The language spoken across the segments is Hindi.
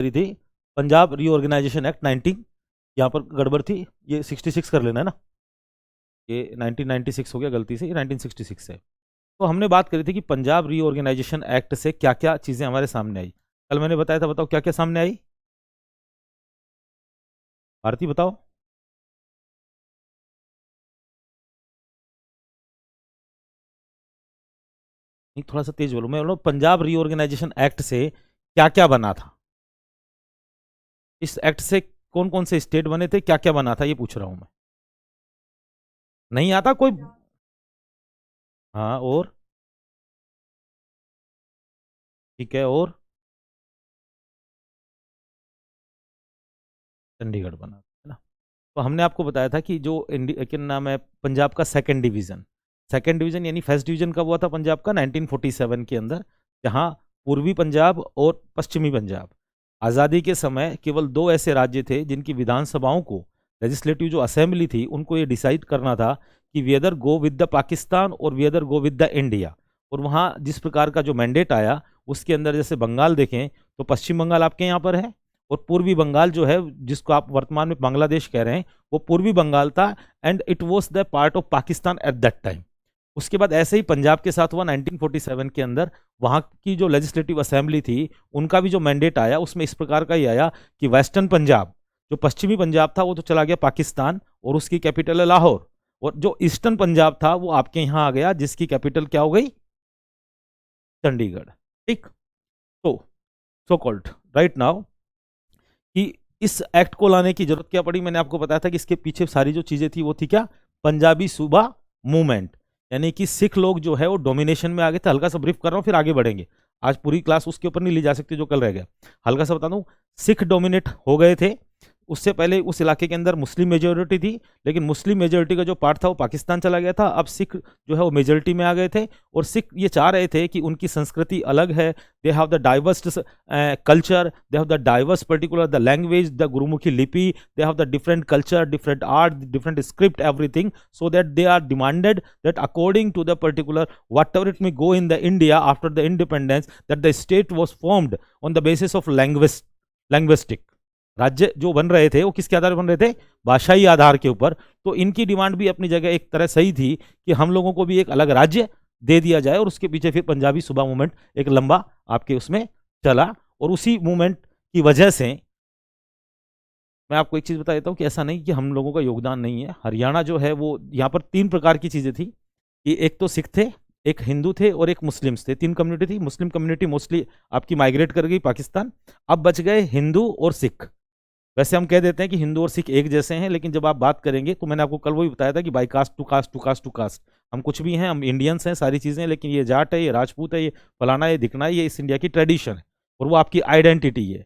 करी थी पंजाब रीऑर्गेनाइजेशन एक्ट 19, यहाँ पर गड़बड़ थी, ये 66 कर लेना है ना, ये 1996 हो गया गलती से, ये 1966 है। तो हमने बात करी थी कि पंजाब रीऑर्गेनाइजेशन एक्ट से क्या क्या चीजें हमारे सामने आई। कल मैंने बताया था, बताओ क्या क्या सामने आई, भारती बताओ। नहीं, थोड़ा सा तेज बोलो, मैं बोलो पंजाब रीऑर्गेनाइजेशन एक्ट से क्या क्या बना था, इस एक्ट से कौन कौन से स्टेट बने थे, क्या क्या बना था, ये पूछ रहा हूं मैं। नहीं आता कोई? हाँ, और ठीक है, और चंडीगढ़ बना है ना। तो हमने आपको बताया था कि जो क्या नाम है, पंजाब का सेकंड डिवीजन यानी फर्स्ट डिवीजन कब हुआ था पंजाब का, 1947 के अंदर, जहां पूर्वी पंजाब और पश्चिमी पंजाब, आज़ादी के समय केवल दो ऐसे राज्य थे जिनकी विधानसभाओं को, लेजिस्लेटिव जो असेंबली थी, उनको ये डिसाइड करना था कि we other go with the Pakistan और we other go with the India. और वहाँ जिस प्रकार का जो मैंडेट आया, उसके अंदर जैसे बंगाल देखें तो पश्चिम बंगाल आपके यहाँ पर है, और पूर्वी बंगाल जो है, जिसको आप वर्तमान में बांग्लादेश कह रहे हैं, वो पूर्वी बंगाल था, and it was the part of Pakistan at that time. उसके बाद ऐसे ही पंजाब के साथ हुआ 1947 के अंदर, वहां की जो लेजिस्लेटिव असेंबली थी, उनका भी जो मैंडेट आया, उसमें इस प्रकार का ही आया कि वेस्टर्न पंजाब, जो पश्चिमी पंजाब था, वो तो चला गया पाकिस्तान और उसकी कैपिटल है लाहौर, और जो ईस्टर्न पंजाब था वो आपके यहाँ आ गया, जिसकी कैपिटल क्या हो गई, चंडीगढ़। ठीक। तो सो कॉल्ड राइट नाउ कि इस एक्ट को लाने की जरूरत क्या पड़ी, मैंने आपको बताया था कि इसके पीछे सारी जो चीजें थी वो थी क्या, पंजाबी सूबा मूवमेंट, यानी कि सिख लोग जो है वो डोमिनेशन में आ गए थे। हल्का सा ब्रीफ कर रहा हूं, फिर आगे बढ़ेंगे, आज पूरी क्लास उसके ऊपर नहीं ली जा सकती जो कल रह गया। हल्का सा बता दूं, सिख डोमिनेट हो गए थे। उससे पहले उस इलाके के अंदर मुस्लिम मेजोरिटी थी, लेकिन मुस्लिम मेजोरिटी का जो पार्ट था वो पाकिस्तान चला गया था। अब सिख जो है वो मेजोरिटी में आ गए थे, और सिख ये चाह रहे थे कि उनकी संस्कृति अलग है, they have the diverse culture, they have the diverse particular the language, the Gurumukhi lipi, they have the different culture, different art, different script, everything, so that they are demanded that according to the particular whatever it may go in the India after the independence, that the state was formed on the basis of linguistic। राज्य जो बन रहे थे वो किसके आधार पर बन रहे थे, भाषाई आधार के ऊपर। तो इनकी डिमांड भी अपनी जगह एक तरह सही थी कि हम लोगों को भी एक अलग राज्य दे दिया जाए, और उसके पीछे फिर पंजाबी सूबा मूवमेंट एक लंबा आपके उसमें चला। और उसी मूवमेंट की वजह से मैं आपको एक चीज बता देता हूँ कि ऐसा नहीं कि हम लोगों का योगदान नहीं है। हरियाणा जो है वो, यहाँ पर तीन प्रकार की चीजें थी कि एक तो सिख थे, एक हिंदू थे, और एक मुस्लिम्स थे। तीन कम्युनिटी थी। मुस्लिम कम्युनिटी मोस्टली आपकी माइग्रेट कर गई पाकिस्तान, अब बच गए हिंदू और सिख। वैसे हम कह देते हैं कि हिंदू और सिख एक जैसे हैं, लेकिन जब आप बात करेंगे तो मैंने आपको कल वही बताया था कि by cast to cast to cast to cast, हम कुछ भी हैं, हम इंडियंस हैं, सारी चीजें, लेकिन ये जाट है, ये राजपूत है, ये फलाना, ये दिखना है, ये इस इंडिया की ट्रेडिशन है और वो आपकी आइडेंटिटी है।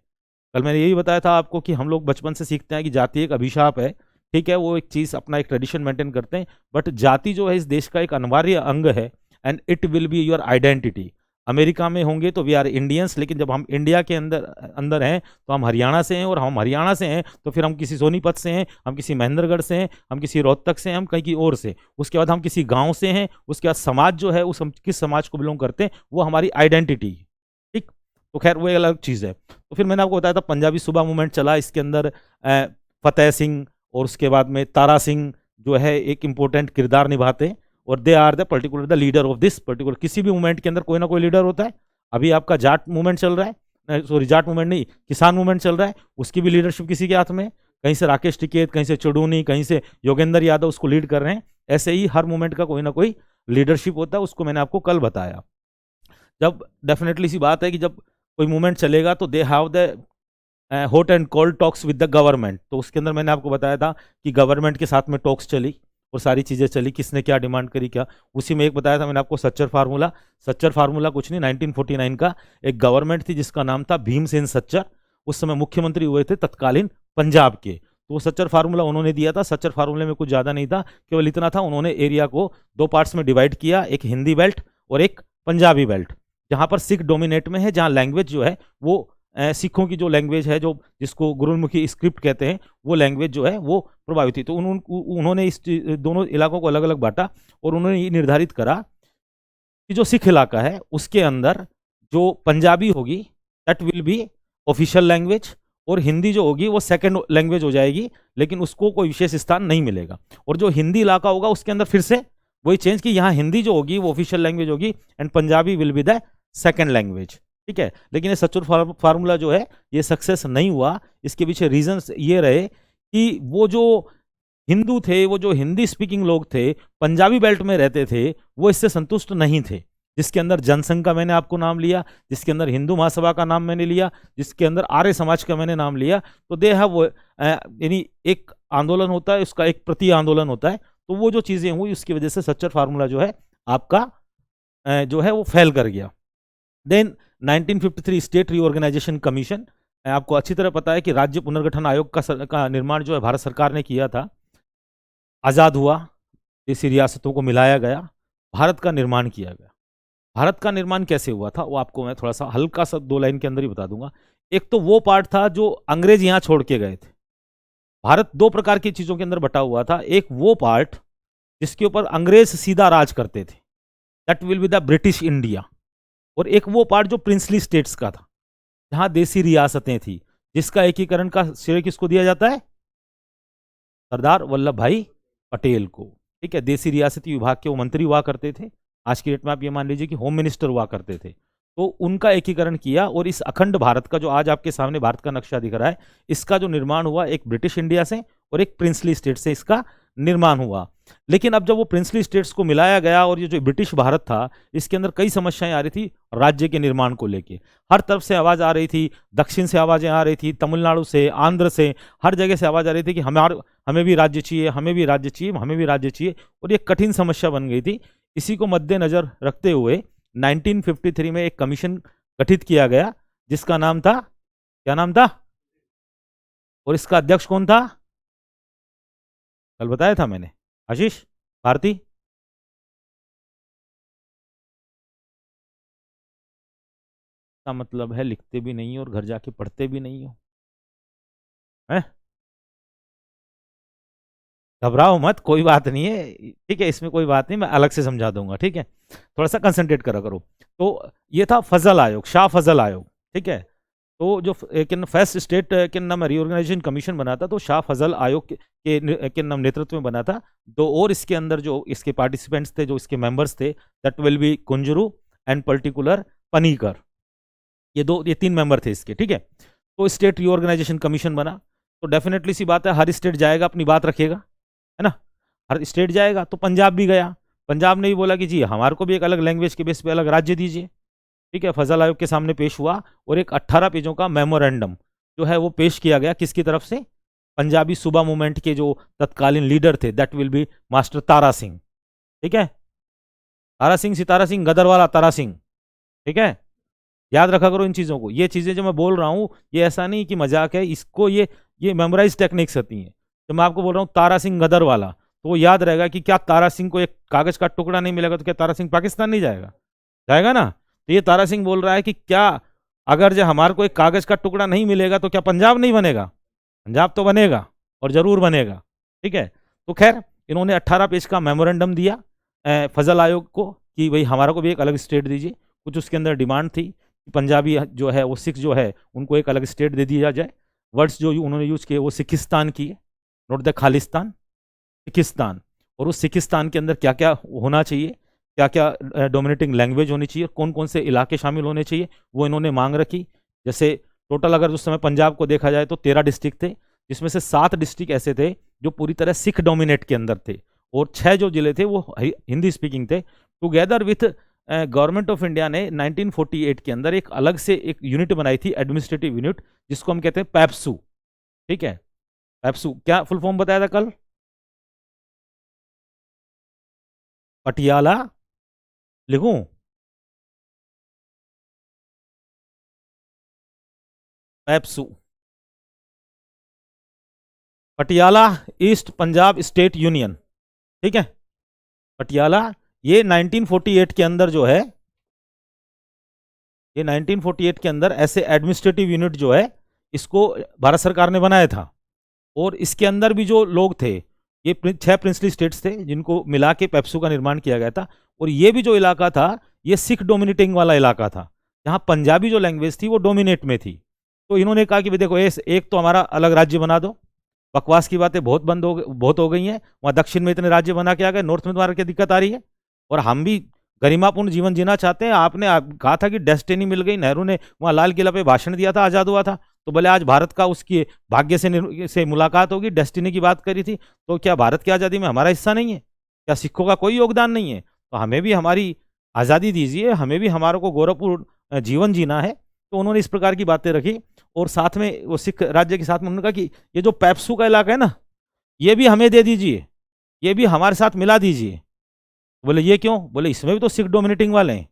कल मैंने यही बताया था आपको कि हम लोग बचपन से सीखते हैं कि जाति एक अभिशाप है। ठीक है, वो एक चीज अपना एक ट्रेडिशन मेंटेन करते हैं, बट जाति जो है इस देश का एक अनिवार्य अंग है, and it will be your identity. America में होंगे तो वी आर इंडियंस, लेकिन जब हम इंडिया के अंदर अंदर हैं तो हम हरियाणा से हैं, और हम हरियाणा से हैं तो फिर हम किसी सोनीपत से हैं, हम किसी महेंद्रगढ़ से हैं, हम किसी रोहतक से हैं, हम कहीं की और से, उसके बाद हम किसी गांव से हैं, उसके बाद समाज जो है उस हम किस समाज को बिलोंग करते हैं वो हमारी आइडेंटिटी है। ठीक। तो खैर वो एक अलग चीज़ है। तो फिर मैंने आपको बताया था पंजाबी सूबा मूवमेंट चला, इसके अंदर फतेह सिंह और उसके बाद में तारा सिंह जो है एक इंपॉर्टेंट किरदार निभाते हैं, और they are the particular the leader of this particular. किसी भी मूवमेंट के अंदर कोई ना कोई लीडर होता है। अभी आपका जाट मूवमेंट चल रहा है, सॉरी जाट मूवमेंट नहीं, किसान मूवमेंट चल रहा है, उसकी भी लीडरशिप किसी के हाथ में, कहीं से राकेश टिकैत, कहीं से चुड़ूनी, कहीं से योगेंद्र यादव उसको लीड कर रहे हैं। ऐसे ही हर मूवमेंट का कोई ना कोई लीडरशिप होता है, उसको मैंने आपको कल बताया। जब डेफिनेटली सी बात है कि जब कोई मूवमेंट चलेगा तो they have the hot and cold talks with the government. तो उसके अंदर मैंने आपको बताया था कि गवर्नमेंट के साथ में टॉक्स चली और सारी चीज़ें चली, किसने क्या डिमांड करी क्या। उसी में एक बताया था मैंने आपको सच्चर फार्मूला। सच्चर फार्मूला कुछ नहीं, 1949 का एक गवर्नमेंट थी जिसका नाम था भीमसेन सच्चर। उस समय मुख्यमंत्री हुए थे तत्कालीन पंजाब के। तो वो सच्चर फार्मूला उन्होंने दिया था। सच्चर फार्मूले में कुछ ज़्यादा नहीं था, केवल इतना था, उन्होंने एरिया को दो पार्ट्स में डिवाइड किया, एक हिंदी बेल्ट और एक पंजाबी बेल्ट। जहाँ पर सिख डोमिनेट में है, जहाँ लैंग्वेज जो है वो सिखों की जो लैंग्वेज है, जो जिसको गुरुमुखी स्क्रिप्ट कहते हैं, वो लैंग्वेज जो है वो प्रभावित थी। तो उन्होंने इस दोनों इलाकों को अलग अलग बांटा, और उन्होंने ये निर्धारित करा कि जो सिख इलाका है उसके अंदर जो पंजाबी होगी that will B official language, और हिंदी जो होगी वो सेकंड लैंग्वेज हो जाएगी, लेकिन उसको कोई विशेष स्थान नहीं मिलेगा। और जो हिंदी इलाका होगा उसके अंदर फिर से वही चेंज कि यहाँ हिंदी जो होगी वो ऑफिशियल लैंग्वेज होगी and Punjabi will be the second language. ठीक है, लेकिन ये सचुर फार्मूला जो है ये सक्सेस नहीं हुआ। इसके पीछे रीजंस ये रहे कि वो जो हिंदू थे, वो जो हिंदी स्पीकिंग लोग थे, पंजाबी बेल्ट में रहते थे, वो इससे संतुष्ट नहीं थे। जिसके अंदर जनसंघ का मैंने आपको नाम लिया, जिसके अंदर हिंदू महासभा का नाम मैंने लिया, जिसके अंदर आर्य समाज का मैंने नाम लिया, तो दे हैव वो यानी एक आंदोलन होता है, उसका एक प्रति आंदोलन होता है। तो वो जो चीजें हुई उसकी वजह से सच्चर फार्मूला जो है आपका जो है वो फेल कर गया। देन 1953 स्टेट रीऑर्गेनाइजेशन कमीशन, आपको अच्छी तरह पता है कि राज्य पुनर्गठन आयोग का निर्माण जो है भारत सरकार ने किया था। आज़ाद हुआ, देसी रियासतों को मिलाया गया, भारत का निर्माण किया गया। भारत का निर्माण कैसे हुआ था वो आपको मैं थोड़ा सा हल्का सा 2 लाइन के अंदर ही बता दूंगा। एक तो वो पार्ट था जो अंग्रेज यहां छोड़ के गए थे। भारत 2 प्रकार की चीजों के अंदर बटा हुआ था। एक वो पार्ट जिसके ऊपर अंग्रेज सीधा राज करते थे, that will be the British India. और एक वो पार्ट जो प्रिंसली स्टेट्स का था, जहां देसी रियासतें थी, जिसका एकीकरण का श्रेय किसको दिया जाता है? सरदार वल्लभ भाई पटेल को। ठीक है, देसी रियासती विभाग के वो मंत्री हुआ करते थे। आज की डेट में आप ये मान लीजिए कि होम मिनिस्टर हुआ करते थे। तो उनका एकीकरण किया और इस अखंड भारत का जो आज आपके सामने भारत का नक्शा दिख रहा है, इसका जो निर्माण हुआ एक ब्रिटिश इंडिया से और एक प्रिंसली स्टेट से इसका निर्माण हुआ। लेकिन अब जब वो प्रिंसली स्टेट्स को मिलाया गया और ये जो ब्रिटिश भारत था, इसके अंदर कई समस्याएं आ रही थी राज्य के निर्माण को लेके। हर तरफ से आवाज आ रही थी, दक्षिण से आवाजें आ रही थी, तमिलनाडु से, आंध्र से, हर जगह से आवाज आ रही थी कि हमें भी राज्य चाहिए, हमें भी राज्य चाहिए, हमें भी राज्य चाहिए। और ये कठिन समस्या बन गई थी। इसी को मद्देनजर रखते हुए 1953 में एक कमीशन गठित किया गया, जिसका नाम था, क्या नाम था? और इसका अध्यक्ष कौन था? कल बताया था मैंने, आशीष भारती। का मतलब है लिखते भी नहीं हो और घर जाके पढ़ते भी नहीं हो, है? घबराओ मत, कोई बात नहीं है। ठीक है, इसमें कोई बात नहीं, मैं अलग से समझा दूंगा। ठीक है, थोड़ा सा कंसंट्रेट करा करो। तो ये था फजल आयोग, शाह फजल आयोग। ठीक है, तो जो फर्स्ट स्टेट के नाम रीऑर्गेनाइजेशन कमीशन बना था, तो शाह फजल आयोग के नाम नेतृत्व में बना था। दो और इसके अंदर जो इसके पार्टिसिपेंट्स थे, जो इसके मेंबर्स थे, that will be Kunzru and particular Panikkar. ये 3 मेंबर थे इसके। ठीक है, तो स्टेट रीऑर्गेनाइजेशन कमीशन बना। तो डेफिनेटली सी बात है, हर स्टेट जाएगा, अपनी बात रखेगा, है ना? हर स्टेट जाएगा। तो पंजाब भी गया। पंजाब ने भी बोला कि जी हमारे को भी एक अलग लैंग्वेज के बेस पे अलग राज्य दीजिए। ठीक है, फजल आयोग के सामने पेश हुआ और एक 18 पेजों का मेमोरेंडम जो है वो पेश किया गया। किसकी तरफ से? पंजाबी सूबा मूवमेंट के जो तत्कालीन लीडर थे, that will B master Tara Singh. ठीक है, तारा सिंह, सितारा सिंह, गदरवाला तारा सिंह। ठीक है, याद रखा करो इन चीजों को। ये चीजें जो मैं बोल रहा हूं, ये ऐसा नहीं कि मजाक है, इसको ये मेमोराइज टेक्निक्स होती हैं। तो मैं आपको बोल रहा हूँ तारा सिंह गदरवाला, तो वो याद रहेगा कि क्या तारा सिंह को एक कागज का टुकड़ा नहीं मिलेगा तो क्या तारा सिंह पाकिस्तान नहीं जाएगा? जाएगा ना। तो ये तारा सिंह बोल रहा है कि क्या अगर जो हमारे को एक कागज का टुकड़ा नहीं मिलेगा तो क्या पंजाब नहीं बनेगा? पंजाब तो बनेगा और जरूर बनेगा। ठीक है, तो खैर इन्होंने 18 पेज का मेमोरेंडम दिया फजल आयोग को कि भाई हमारा को भी एक अलग स्टेट दीजिए। कुछ उसके अंदर डिमांड थी कि पंजाबी जो है वो सिख जो है उनको एक अलग स्टेट दे दिया जाए। वर्ड्स जो उन्होंने यूज किए वो सिखिस्तान की है, नोट द खालिस्तान, सिखिस्तान। और उस सिखिस्तान के अंदर क्या क्या होना चाहिए, क्या क्या डोमिनेटिंग लैंग्वेज होनी चाहिए, कौन कौन से इलाके शामिल होने चाहिए, वो इन्होंने मांग रखी। जैसे टोटल अगर उस समय पंजाब को देखा जाए तो 13 डिस्ट्रिक्ट थे, जिसमें से 7 डिस्ट्रिक्ट ऐसे थे जो पूरी तरह सिख डोमिनेट के अंदर थे, और 6 जो जिले थे वो हिंदी स्पीकिंग थे। Together with government of India ने 1948 के अंदर एक अलग से एक यूनिट बनाई थी, एडमिनिस्ट्रेटिव यूनिट, जिसको हम कहते हैं पैप्सू। ठीक है, पैप्सू क्या फुल फॉर्म बताया था कल? पटियाला लिखूं? PEPSU, Patiala east Punjab state union. ठीक है, पटियाला। ये 1948 के अंदर जो है, ये 1948 के अंदर ऐसे एडमिनिस्ट्रेटिव यूनिट जो है इसको भारत सरकार ने बनाया था। और इसके अंदर भी जो लोग थे, ये 6 प्रिंसली स्टेट्स थे जिनको मिला के पेप्सू का निर्माण किया गया था। और ये भी जो इलाका था ये सिख डोमिनेटिंग वाला इलाका था, जहां पंजाबी जो लैंग्वेज थी वो डोमिनेट में थी। तो इन्होंने कहा कि भाई देखो, एक तो हमारा अलग राज्य बना दो, बकवास की बातें बहुत हो गई हैं, वहाँ दक्षिण में इतने राज्य बना के आ गए, नॉर्थ में तुम्हारा क्या दिक्कत आ रही है, और हम भी गरिमापूर्ण जीवन जीना चाहते हैं। आपने कहा था कि डेस्टिनी मिल गई, नेहरू ने वहाँ लाल किला पे भाषण दिया था, आज़ाद हुआ था, तो बोले आज भारत का उसकी भाग्य से मुलाकात होगी, डेस्टिनी की बात करी थी, तो क्या भारत की आज़ादी में हमारा हिस्सा नहीं है? क्या सिखों का कोई योगदान नहीं है? तो हमें भी हमारी आज़ादी दीजिए, हमें भी हमारे को गौरवपूर्ण जीवन जीना है। तो उन्होंने इस प्रकार की बातें रखी, और साथ में वो सिख राज्य के साथ में उन्होंने कहा कि ये जो पैप्सू का इलाका है ना, ये भी हमें दे दीजिए, ये भी हमारे साथ मिला दीजिए। बोले ये क्यों? बोले इसमें भी तो सिख डोमिनेटिंग वाले हैं।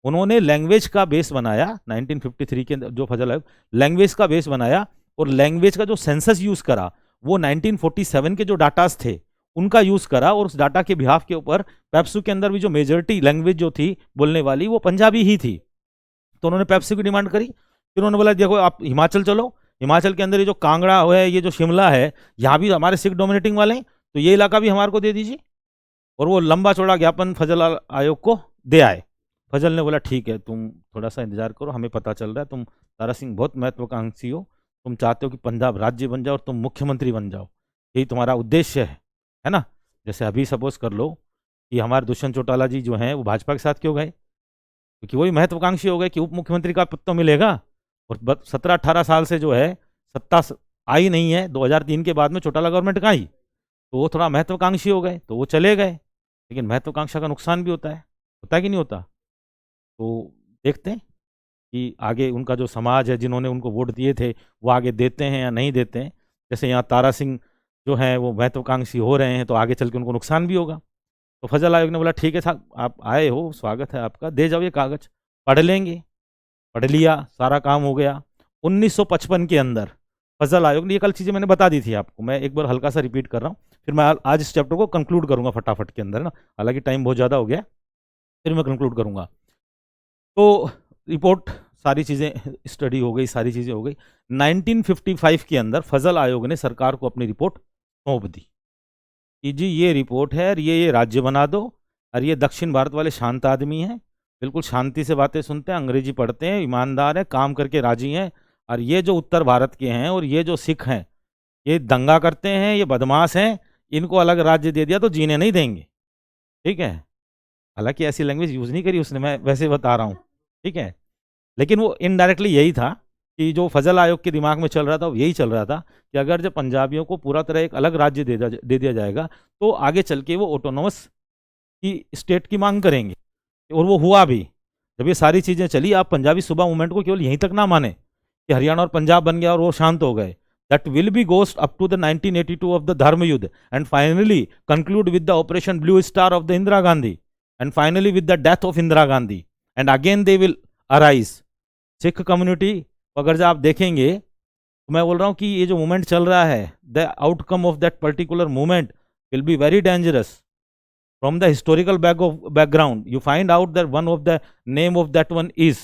उन्होंने लैंग्वेज का बेस बनाया 1953 के अंदर, जो फजल है लैंग्वेज का बेस बनाया, और लैंग्वेज का जो सेंसस यूज करा वो 1947 के जो डाटास थे उनका यूज करा, और उस डाटा के बिहाफ के ऊपर पेप्सू के अंदर भी जो मेजोरिटी लैंग्वेज जो थी बोलने वाली वो पंजाबी ही थी। तो उन्होंने पेप्सू की डिमांड करी। फिर उन्होंने बोला देखो आप हिमाचल चलो, हिमाचल के अंदर ये जो कांगड़ा है, ये जो शिमला है, यहाँ भी हमारे सिख डोमिनेटिंग वाले हैं, तो ये इलाका भी हमारे को दे दीजिए। और वो लंबा चौड़ा ज्ञापन फजल आयोग को दे आए। फजल ने बोला ठीक है, तुम थोड़ा सा इंतजार करो, हमें पता चल रहा है तुम तारा सिंह बहुत महत्वाकांक्षी हो, तुम चाहते हो कि पंजाब राज्य बन जाओ और तुम मुख्यमंत्री बन जाओ, यही तुम्हारा उद्देश्य है ना? जैसे अभी सपोज कर लो कि हमारे दुष्यंत चौटाला जी जो हैं वो भाजपा के साथ क्यों गए? क्योंकि वही महत्वाकांक्षी हो गए कि उप मुख्यमंत्री का पद तो मिलेगा, और 17-18 साल से जो है सत्ता आई नहीं है, 2003 के बाद में चौटाला गवर्नमेंट का आई, तो वो थोड़ा महत्वाकांक्षी हो गए तो वो चले गए। लेकिन महत्वाकांक्षा का नुकसान भी होता है कि नहीं होता? तो देखते हैं कि आगे उनका जो समाज है, जिन्होंने उनको वोट दिए थे, वो आगे देते हैं या नहीं देते हैं। जैसे यहाँ तारा सिंह जो है वो महत्वाकांक्षी हो रहे हैं, तो आगे चल के उनको नुकसान भी होगा। तो फजल आयोग ने बोला ठीक है साहब, आप आए हो, स्वागत है आपका, दे जाओ ये कागज, पढ़ लेंगे। पढ़ लिया, सारा काम हो गया। 1955 के अंदर फजल आयोग ने, ये कल चीज़ें मैंने बता दी थी आपको, मैं एक बार हल्का सा रिपीट कर रहा हूँ, फिर मैं आज इस चैप्टर को कंक्लूड करूंगा फटाफट के अंदर ना, हालांकि टाइम बहुत ज़्यादा हो गया, फिर मैं कंक्लूड करूंगा। तो रिपोर्ट सारी चीज़ें स्टडी हो गई, सारी चीज़ें हो गई। 1955 के अंदर फजल आयोग ने सरकार को अपनी रिपोर्ट सौंप दी कि जी ये रिपोर्ट है, और ये राज्य बना दो, और ये दक्षिण भारत वाले शांत आदमी हैं, बिल्कुल शांति से बातें सुनते हैं, अंग्रेजी पढ़ते हैं, ईमानदार हैं, काम करके राजी हैं। और ये जो उत्तर भारत के हैं और ये जो सिख हैं, ये दंगा करते हैं, ये बदमाश हैं, इनको अलग राज्य दे दिया तो जीने नहीं देंगे। ठीक है, हालांकि ऐसी लैंग्वेज यूज़ नहीं करी उसने, मैं वैसे बता रहा हूँ, ठीक है, लेकिन वो इनडायरेक्टली यही था कि जो फजल आयोग के दिमाग में चल रहा था वो यही चल रहा था कि अगर जब पंजाबियों को पूरा तरह एक अलग राज्य दे दिया जाएगा तो आगे चल के वो ऑटोनोमस की स्टेट की मांग करेंगे, और वो हुआ भी। जब ये सारी चीज़ें चली, आप पंजाबी सूबा मूवमेंट को केवल यहीं तक ना माने कि हरियाणा और पंजाब बन गया और वो शांत हो गए। That will be ghost up to the 1982 of the Dharam Yudh, and finally conclude with the operation blue star of the Indira Gandhi, and finally with the death of Indira Gandhi, and again they will arise. Sikh community को अगर जब आप देखेंगे, तो मैं बोल रहा हूँ कि ये जो मूवमेंट चल रहा है, the outcome of that particular movement will be very dangerous. From the historical background, you find out that one of the name of that one is,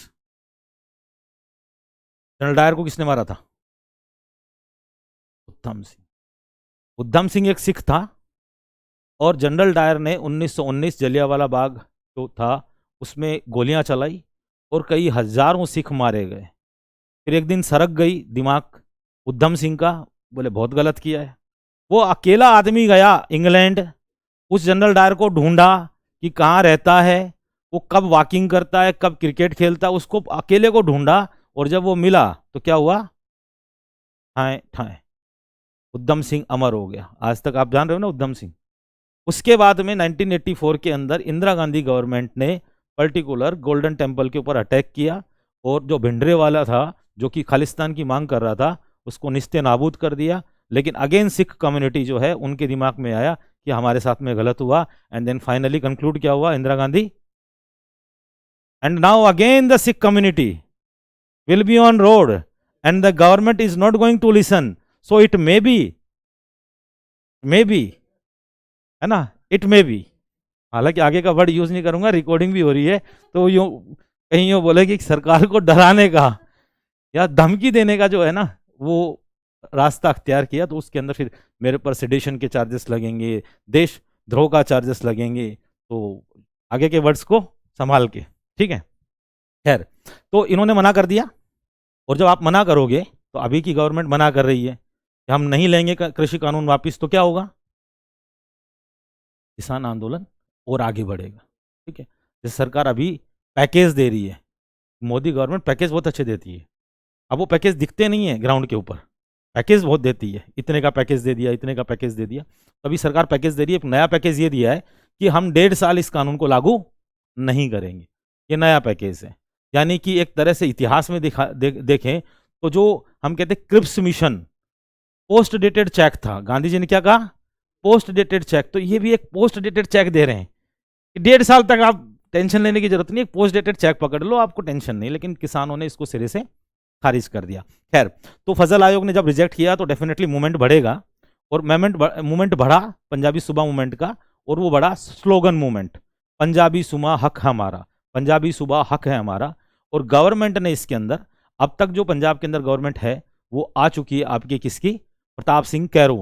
General Dyer को किसने मारा था? उद्धम सिंह। उद्धम सिंह एक सिख था, और जनरल डायर ने 1919 जलियांवाला बाग जो था उसमें गोलियां चलाई और कई हजारों सिख मारे गए। फिर एक दिन सरक गई दिमाग उद्धम सिंह का, बोले बहुत गलत किया है। वो अकेला आदमी गया इंग्लैंड, उस जनरल डायर को ढूंढा कि कहाँ रहता है, वो कब वॉकिंग करता है, कब क्रिकेट खेलता है, उसको अकेले को ढूंढा, और जब वो मिला तो क्या हुआ? ठाए ठाए उद्धम सिंह अमर हो गया। आज तक आप जान रहे हो ना उद्धम सिंह। उसके बाद में 1984 के अंदर इंदिरा गांधी गवर्नमेंट ने पर्टिकुलर गोल्डन टेम्पल के ऊपर अटैक किया, और जो भिंडरे वाला था जो कि खालिस्तान की मांग कर रहा था उसको निस्ते नाबूद कर दिया। लेकिन अगेन सिख कम्युनिटी जो है उनके दिमाग में आया कि हमारे साथ में गलत हुआ, एंड देन फाइनली कंक्लूड क्या हुआ? Indira Gandhi. And now again the Sikh community will be on road, and the government is not going to listen, so it may be, है ना, इट मे बी, हालांकि आगे का वर्ड यूज नहीं करूंगा, रिकॉर्डिंग भी हो रही है, तो यूं कहीं यूं बोले कि सरकार को डराने का या धमकी देने का जो है ना वो रास्ता अख्तियार किया, तो उसके अंदर फिर मेरे पर सेडिशन के चार्जेस लगेंगे, देशद्रोह का चार्जेस लगेंगे, तो आगे के वर्ड्स को संभाल के, ठीक है। खैर, तो इन्होंने मना कर दिया, और जब आप मना करोगे, तो अभी की गवर्नमेंट मना कर रही है कि हम नहीं लेंगे कृषि कानून वापस, तो क्या होगा? किसान आंदोलन और आगे बढ़ेगा। ठीक है, जैसे सरकार अभी पैकेज दे रही है, मोदी गवर्नमेंट पैकेज बहुत अच्छे देती है। अब वो पैकेज दिखते नहीं है ग्राउंड के ऊपर, पैकेज बहुत देती है, इतने का पैकेज दे दिया, इतने का पैकेज दे दिया। तो अभी सरकार पैकेज दे रही है, एक नया पैकेज ये दिया है कि हम 1.5 साल इस कानून को लागू नहीं करेंगे। ये नया पैकेज है, यानी कि एक तरह से इतिहास में देखें तो जो हम कहते हैं Cripps mission, post dated cheque था, गांधी जी ने क्या कहा? Post dated cheque. तो ये भी एक पोस्ट डेटेड चेक दे रहे हैं कि 1.5 साल तक आप टेंशन लेने की जरूरत नहीं, एक पोस्ट डेटेड चेक पकड़ लो, आपको टेंशन नहीं। लेकिन किसानों ने इसको सिरे से खारिज कर दिया। खैर, तो फजल आयोग ने जब रिजेक्ट किया तो डेफिनेटली मूवमेंट बढ़ेगा, और मूवमेंट बढ़ा पंजाबी सूबा मूवमेंट का, और वो बड़ा स्लोगन मूवमेंट, पंजाबी सूबा हक हमारा, पंजाबी सूबा हक है हमारा। और गवर्नमेंट ने इसके अंदर, अब तक जो पंजाब के अंदर गवर्नमेंट है वो आ चुकी है आपकी किसकी? प्रताप सिंह कैरो,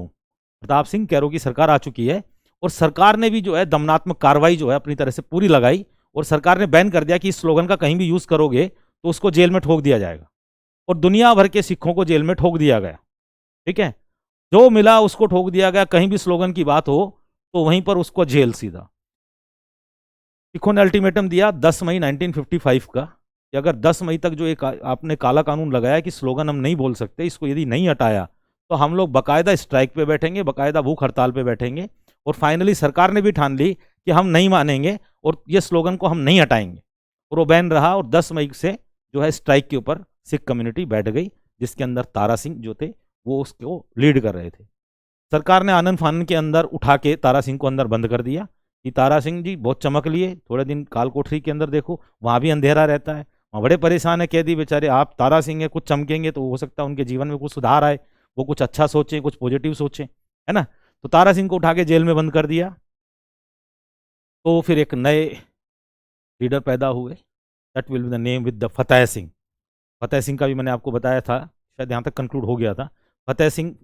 प्रताप सिंह कैरो की सरकार आ चुकी है। और सरकार ने भी जो है दमनात्मक कार्रवाई जो है अपनी तरह से पूरी लगाई, और सरकार ने बैन कर दिया कि इस स्लोगन का कहीं भी यूज करोगे तो उसको जेल में ठोक दिया जाएगा। और दुनिया भर के सिखों को जेल में ठोक दिया गया। ठीक है, जो मिला उसको ठोक दिया गया, कहीं भी स्लोगन की बात हो तो वहीं पर उसको जेल सीधा। सिखों ने अल्टीमेटम दिया 10 मई 1955 का कि अगर 10 मई तक जो एक आपने काला कानून लगाया कि स्लोगन हम नहीं बोल सकते, इसको यदि नहीं हटाया तो हम लोग बाकायदा स्ट्राइक पे बैठेंगे, बाकायदा भूख हड़ताल पे बैठेंगे। और फाइनली सरकार ने भी ठान ली कि हम नहीं मानेंगे और ये स्लोगन को हम नहीं हटाएंगे, और वो बैन रहा। और 10 मई से जो है स्ट्राइक के ऊपर सिख कम्युनिटी बैठ गई, जिसके अंदर तारा सिंह जो थे वो उसको लीड कर रहे थे। सरकार ने आनंद फानन के अंदर उठा के तारा सिंह को अंदर बंद कर दिया कि तारा सिंह जी बहुत चमक लिए, थोड़े दिन काल कोठरी के अंदर देखो, वहाँ भी अंधेरा रहता है, वहाँ बड़े परेशान है कैदी बेचारे। आप तारा सिंह है, कुछ चमकेंगे तो हो सकता है उनके जीवन में कुछ सुधार आए, वो कुछ अच्छा सोचें, कुछ पॉजिटिव सोचें, है ना। तो तारा सिंह को उठा के जेल में बंद कर दिया। तो फिर एक नए लीडर पैदा हुए, that will be the name with the Fateh Singh. Fateh Singh का भी मैंने आपको बताया था, शायद यहाँ तक कंक्लूड हो गया था। फतेह सिंह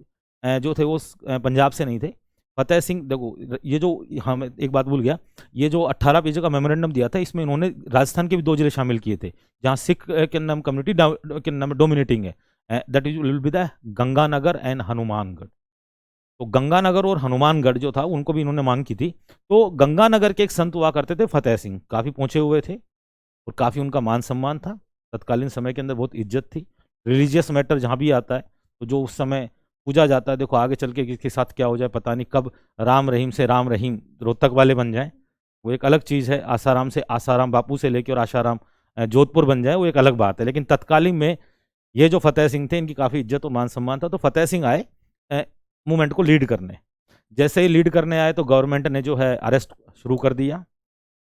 जो थे वो पंजाब से नहीं थे। फतेह सिंह, देखो ये जो, हम एक बात भूल गया, ये जो 18 पेज का मेमोरेंडम दिया था, इसमें इन्होंने राजस्थान के भी 2 जिले शामिल किए थे जहाँ सिख के नाम कम्युनिटी के नाम डोमिनेटिंग है, that is will be the Ganganagar and Hanumangarh. तो गंगानगर और हनुमानगढ़ जो था उनको भी इन्होंने मांग की थी। तो गंगानगर के एक संत हुआ करते थे फतेह सिंह, काफ़ी पहुंचे हुए थे और काफ़ी उनका मान सम्मान था, तत्कालीन समय के अंदर बहुत इज्जत थी। रिलीजियस मैटर जहाँ भी आता है तो जो उस समय पूजा जाता है, देखो आगे चल के किसके साथ क्या हो जाए पता नहीं, कब राम रहीम से राम रहीम रोहतक वाले बन जाए, वो एक अलग चीज़ है। आसाराम से आसाराम बापू से लेके और आशाराम जोधपुर बन जाए, वो एक अलग बात है। लेकिन तत्कालीन में ये जो फतेह सिंह थे, इनकी काफ़ी इज्जत और मान सम्मान था। तो फतेह सिंह आए मूवमेंट को लीड करने। जैसे ही लीड करने आए तो गवर्नमेंट ने जो है अरेस्ट शुरू कर दिया,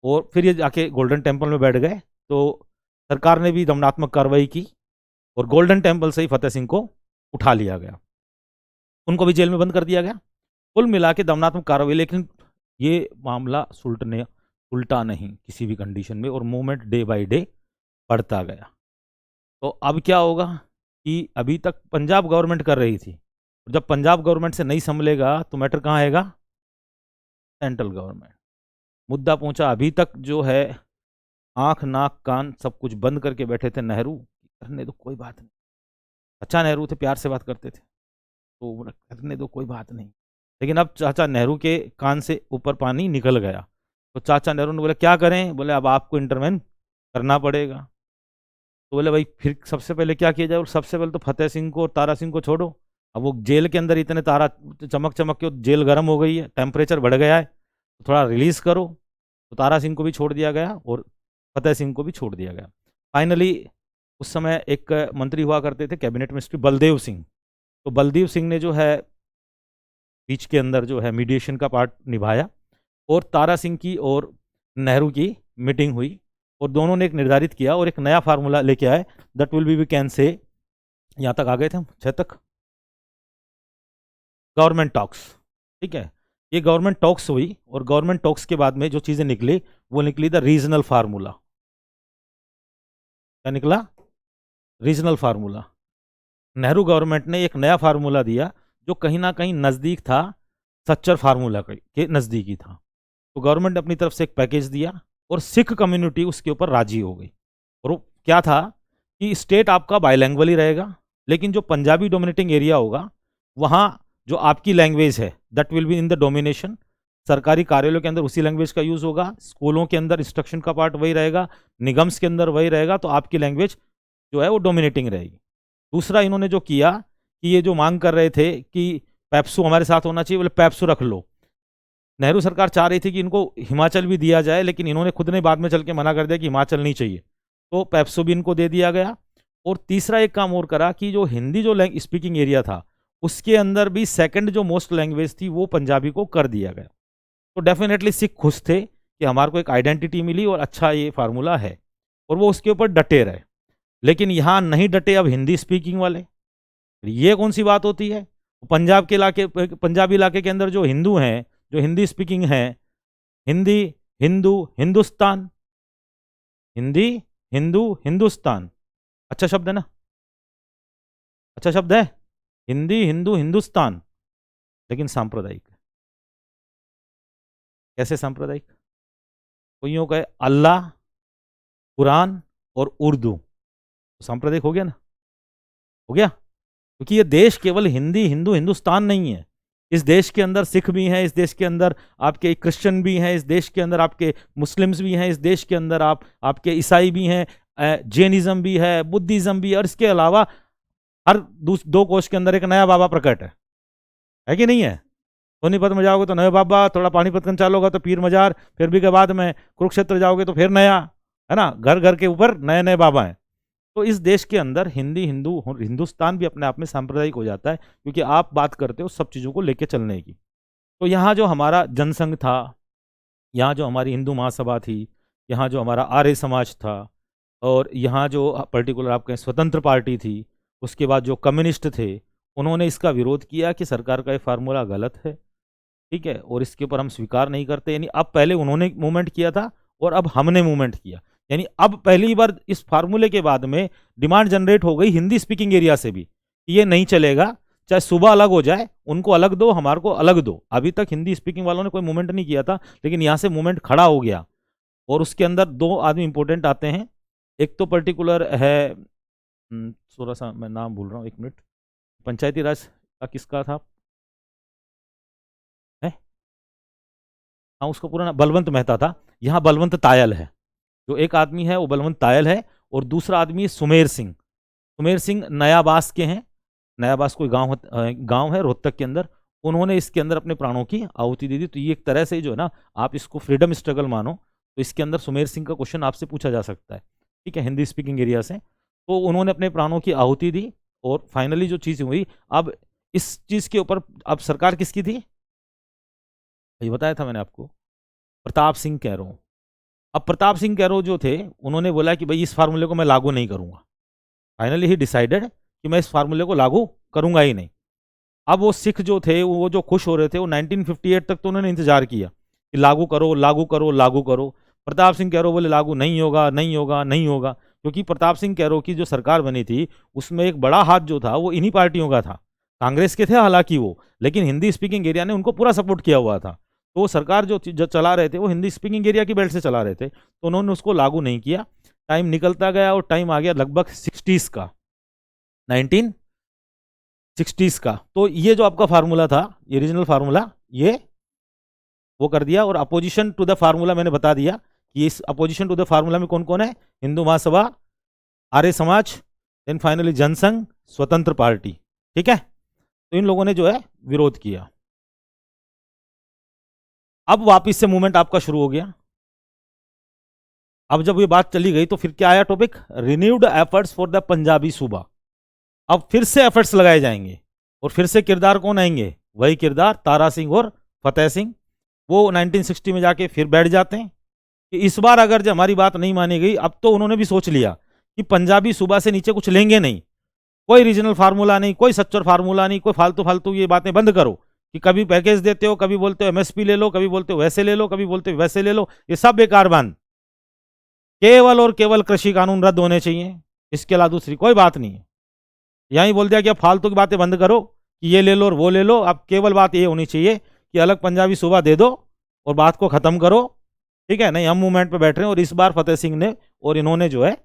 और फिर ये जाके गोल्डन टेम्पल में बैठ गए। तो सरकार ने भी दमनात्मक कार्रवाई की और गोल्डन टेम्पल से ही फतेह सिंह को उठा लिया गया, उनको भी जेल में बंद कर दिया गया। कुल मिला के दमनात्मक कार्रवाई, लेकिन ये मामला उल्टा नहीं किसी भी कंडीशन में, और मूवमेंट डे बाय डे बढ़ता गया। तो अब क्या होगा कि अभी तक पंजाब गवर्नमेंट कर रही थी, जब पंजाब गवर्नमेंट से नहीं संभलेगा तो मैटर कहाँ आएगा? Central government. मुद्दा पहुंचा अभी तक जो है, आंख नाक कान सब कुछ बंद करके बैठे थे नेहरू, करने दो कोई बात नहीं। अच्छा नेहरू थे, प्यार से बात करते थे, तो करने दो कोई बात नहीं। लेकिन अब चाचा नेहरू के कान से ऊपर पानी निकल गया, तो चाचा नेहरू ने बोला क्या करें? बोले अब आपको इंटरवेन करना पड़ेगा। तो बोले भाई फिर सबसे पहले क्या किया जाए? सबसे पहले तो फतेह सिंह को और तारा सिंह को छोड़ो। अब वो जेल के अंदर इतने तारा चमक चमक के जेल गर्म हो गई है, टेम्परेचर बढ़ गया है, तो थोड़ा रिलीज करो। तो तारा सिंह को भी छोड़ दिया गया और फतेह सिंह को भी छोड़ दिया गया। फाइनली उस समय एक मंत्री हुआ करते थे कैबिनेट मिनिस्ट्री, बलदेव सिंह। तो बलदेव सिंह ने जो है बीच के अंदर जो है मीडिएशन का पार्ट निभाया, और तारा सिंह की और नेहरू की मीटिंग हुई, और दोनों ने एक निर्धारित किया और एक नया फार्मूला लेके आए, that will be we can say, यहाँ तक आ गए थे हम 6 तक, गवर्नमेंट टॉक्स। ठीक है, ये गवर्नमेंट टॉक्स हुई, और गवर्नमेंट टॉक्स के बाद में जो चीज़ें निकली वो निकली द रीजनल फार्मूला। क्या निकला? Regional formula. नेहरू गवर्नमेंट ने एक नया फार्मूला दिया जो कहीं ना कहीं नज़दीक था सच्चर फार्मूला के नज़दीकी था। तो गवर्नमेंट ने अपनी तरफ से एक पैकेज दिया और सिख कम्युनिटी उसके ऊपर राजी हो गई। और वो क्या था कि स्टेट आपका बाइलैंग्वेल ही रहेगा, लेकिन जो पंजाबी डोमिनेटिंग एरिया होगा वहाँ जो आपकी लैंग्वेज है that will be in the domination. सरकारी कार्यालयों के अंदर उसी लैंग्वेज का यूज होगा, स्कूलों के अंदर इंस्ट्रक्शन का पार्ट वही रहेगा, निगम्स के अंदर वही रहेगा, तो आपकी लैंग्वेज जो है वो डोमिनेटिंग रहेगी। दूसरा इन्होंने जो किया कि ये जो मांग कर रहे थे कि पैप्सू हमारे साथ होना चाहिए, बोले पैप्सू रख लो। नेहरू सरकार चाह रही थी कि इनको हिमाचल भी दिया जाए, लेकिन इन्होंने खुद ने बाद में चल के मना कर दिया कि हिमाचल नहीं चाहिए, तो पैप्सू भी इनको दे दिया गया। और तीसरा एक काम और करा कि जो हिंदी जो स्पीकिंग एरिया था उसके अंदर भी सेकंड जो मोस्ट लैंग्वेज थी वो पंजाबी को कर दिया गया। तो डेफिनेटली सिख खुश थे कि हमारे को एक आइडेंटिटी मिली और अच्छा ये फार्मूला है, और वो उसके ऊपर डटे रहे। लेकिन यहाँ नहीं डटे अब हिंदी स्पीकिंग वाले। ये कौन सी बात होती है? पंजाब के इलाके, पंजाबी इलाके के अंदर जो हिंदू हैं, जो हिंदी स्पीकिंग हैं, हिंदी, हिंदू, हिंदुस्तान, हिंदी, हिंदू, हिंदुस्तान, अच्छा शब्द है ना? अच्छा शब्द है हिंदी, हिंदू, हिंदुस्तान, लेकिन सांप्रदायिक। कैसे सांप्रदायिक? कोइयों का अल्लाह, कुरान और उर्दू, तो सांप्रदायिक हो गया ना? हो गया, क्योंकि ये देश केवल हिंदी, हिंदू, हिंदुस्तान नहीं है। इस देश के अंदर सिख भी हैं, इस देश के अंदर आपके क्रिश्चियन भी हैं, इस देश के अंदर आपके मुस्लिम्स भी हैं, इस देश के अंदर आपके ईसाई भी हैं, जैनिज्म भी है, बुद्धिज्म भी है, और इसके अलावा हर दो कोष के अंदर एक नया बाबा प्रकट है कि नहीं है? सोनीपत में जाओगे तो नया बाबा, थोड़ा पानीपत कंचाल होगा तो पीर मजार, फिर भी के बाद में कुरुक्षेत्र जाओगे तो फिर नया, है ना? घर घर के ऊपर नए नए बाबा हैं। तो इस देश के अंदर हिंदी, हिंदू, हिंदुस्तान भी अपने आप में सांप्रदायिक हो जाता है, क्योंकि आप बात करते हो सब चीज़ों को लेके चलने की। तो यहाँ जो हमारा जनसंघ था, यहाँ जो हमारी हिंदू महासभा थी, यहाँ जो हमारा आर्य समाज था, और यहाँ जो पर्टिकुलर आप कहें स्वतंत्र पार्टी थी, उसके बाद जो कम्युनिस्ट थे, उन्होंने इसका विरोध किया कि सरकार का ये फार्मूला गलत है, ठीक है, और इसके ऊपर हम स्वीकार नहीं करते। यानी अब पहले उन्होंने मूवमेंट किया था और अब हमने मूवमेंट किया, यानी अब पहली बार इस फार्मूले के बाद में डिमांड जनरेट हो गई हिंदी स्पीकिंग एरिया से भी, ये नहीं चलेगा, चाहे सुबह अलग हो जाए, उनको अलग दो, हमारे को अलग दो। अभी तक हिंदी स्पीकिंग वालों ने कोई मूवमेंट नहीं किया था, लेकिन यहाँ से मूवमेंट खड़ा हो गया, और उसके अंदर दो आदमी इंपॉर्टेंट आते हैं। एक तो पर्टिकुलर है, थोड़ा सा मैं नाम भूल रहा हूँ, एक मिनट, पंचायती राज का किसका था है? हाँ, उसका पूरा नाम बलवंत मेहता था। यहाँ बलवंत तायल है, जो एक आदमी है वो बलवंत तायल है, और दूसरा आदमी है सुमेर सिंह। सुमेर सिंह नयाबास के हैं, नयाबास कोई गांव है रोहतक के अंदर। उन्होंने इसके अंदर अपने प्राणों की आहुति दे दी। तो ये एक तरह से जो है ना, आप इसको फ्रीडम स्ट्रगल मानो, तो इसके अंदर सुमेर सिंह का क्वेश्चन आपसे पूछा जा सकता है, ठीक है, हिंदी स्पीकिंग एरिया से। तो उन्होंने अपने प्राणों की आहुति दी, और फाइनली जो चीज़ हुई, अब इस चीज़ के ऊपर अब सरकार किसकी थी? ये बताया था मैंने आपको, प्रताप सिंह कैरो। अब प्रताप सिंह कैरो जो थे, उन्होंने बोला कि भाई इस फार्मूले को मैं लागू नहीं करूंगा। फाइनली ही डिसाइडेड कि मैं इस फार्मूले को लागू करूंगा ही नहीं। अब वो सिख जो थे, वो जो खुश हो रहे थे, वो 1958 तक तो उन्होंने इंतजार किया कि लागू करो, लागू करो, लागू करो। प्रताप सिंह कैरो बोले लागू नहीं होगा, नहीं होगा, नहीं होगा, क्योंकि प्रताप सिंह कैरो की जो सरकार बनी थी उसमें एक बड़ा हाथ जो था वो इन्हीं पार्टियों का था, कांग्रेस के थे हालांकि वो, लेकिन हिंदी स्पीकिंग एरिया ने उनको पूरा सपोर्ट किया हुआ था। तो वो सरकार जो चला रहे थे वो हिंदी स्पीकिंग एरिया की बेल्ट से चला रहे थे, तो उन्होंने उसको लागू नहीं किया। टाइम निकलता गया और टाइम आ गया लगभग 60s का, 1960s का। तो ये जो आपका फार्मूला था, ये रीजनल फार्मूला, ये वो कर दिया। और अपोजिशन टू द फार्मूला मैंने बता दिया कि इस अपोजिशन टू द फार्मूला में कौन कौन है? हिंदू महासभा, आर्य समाज, देन फाइनली जनसंघ, स्वतंत्र पार्टी, ठीक है। तो इन लोगों ने जो है विरोध किया। अब वापिस से मूवमेंट आपका शुरू हो गया। अब जब ये बात चली गई तो फिर क्या आया topic? Renewed efforts for the Punjabi सूबा। अब फिर से एफर्ट्स लगाए जाएंगे, और फिर से किरदार कौन आएंगे? वही किरदार तारा सिंह और फतेह सिंह। वो 1960 में जाके फिर बैठ जाते हैं कि इस बार अगर जो हमारी बात नहीं मानी गई, अब तो उन्होंने भी सोच लिया कि पंजाबी सूबा से नीचे कुछ लेंगे नहीं, कोई रीजनल फार्मूला नहीं, कोई सच्चर फार्मूला नहीं, कोई फालतू फालतू ये बातें बंद करो कि कभी पैकेज देते हो, कभी बोलते हो एमएसपी ले लो, कभी बोलते हो वैसे ले लो, कभी बोलते हो वैसे ले लो, ये सब बेकार बंद। केवल और केवल कृषि कानून रद्द होने चाहिए, इसके अलावा दूसरी कोई बात नहीं है। यहीं बोल दिया कि अब फालतू की बातें बंद करो कि ये ले लो और वो ले लो। अब केवल बात ये होनी चाहिए कि अलग पंजाबी सूबा दे दो और बात को खत्म करो, ठीक है। नहीं, हम मूवमेंट पे बैठ रहे हैं, और इस बार फतेह सिंह ने और इन्होंने जो है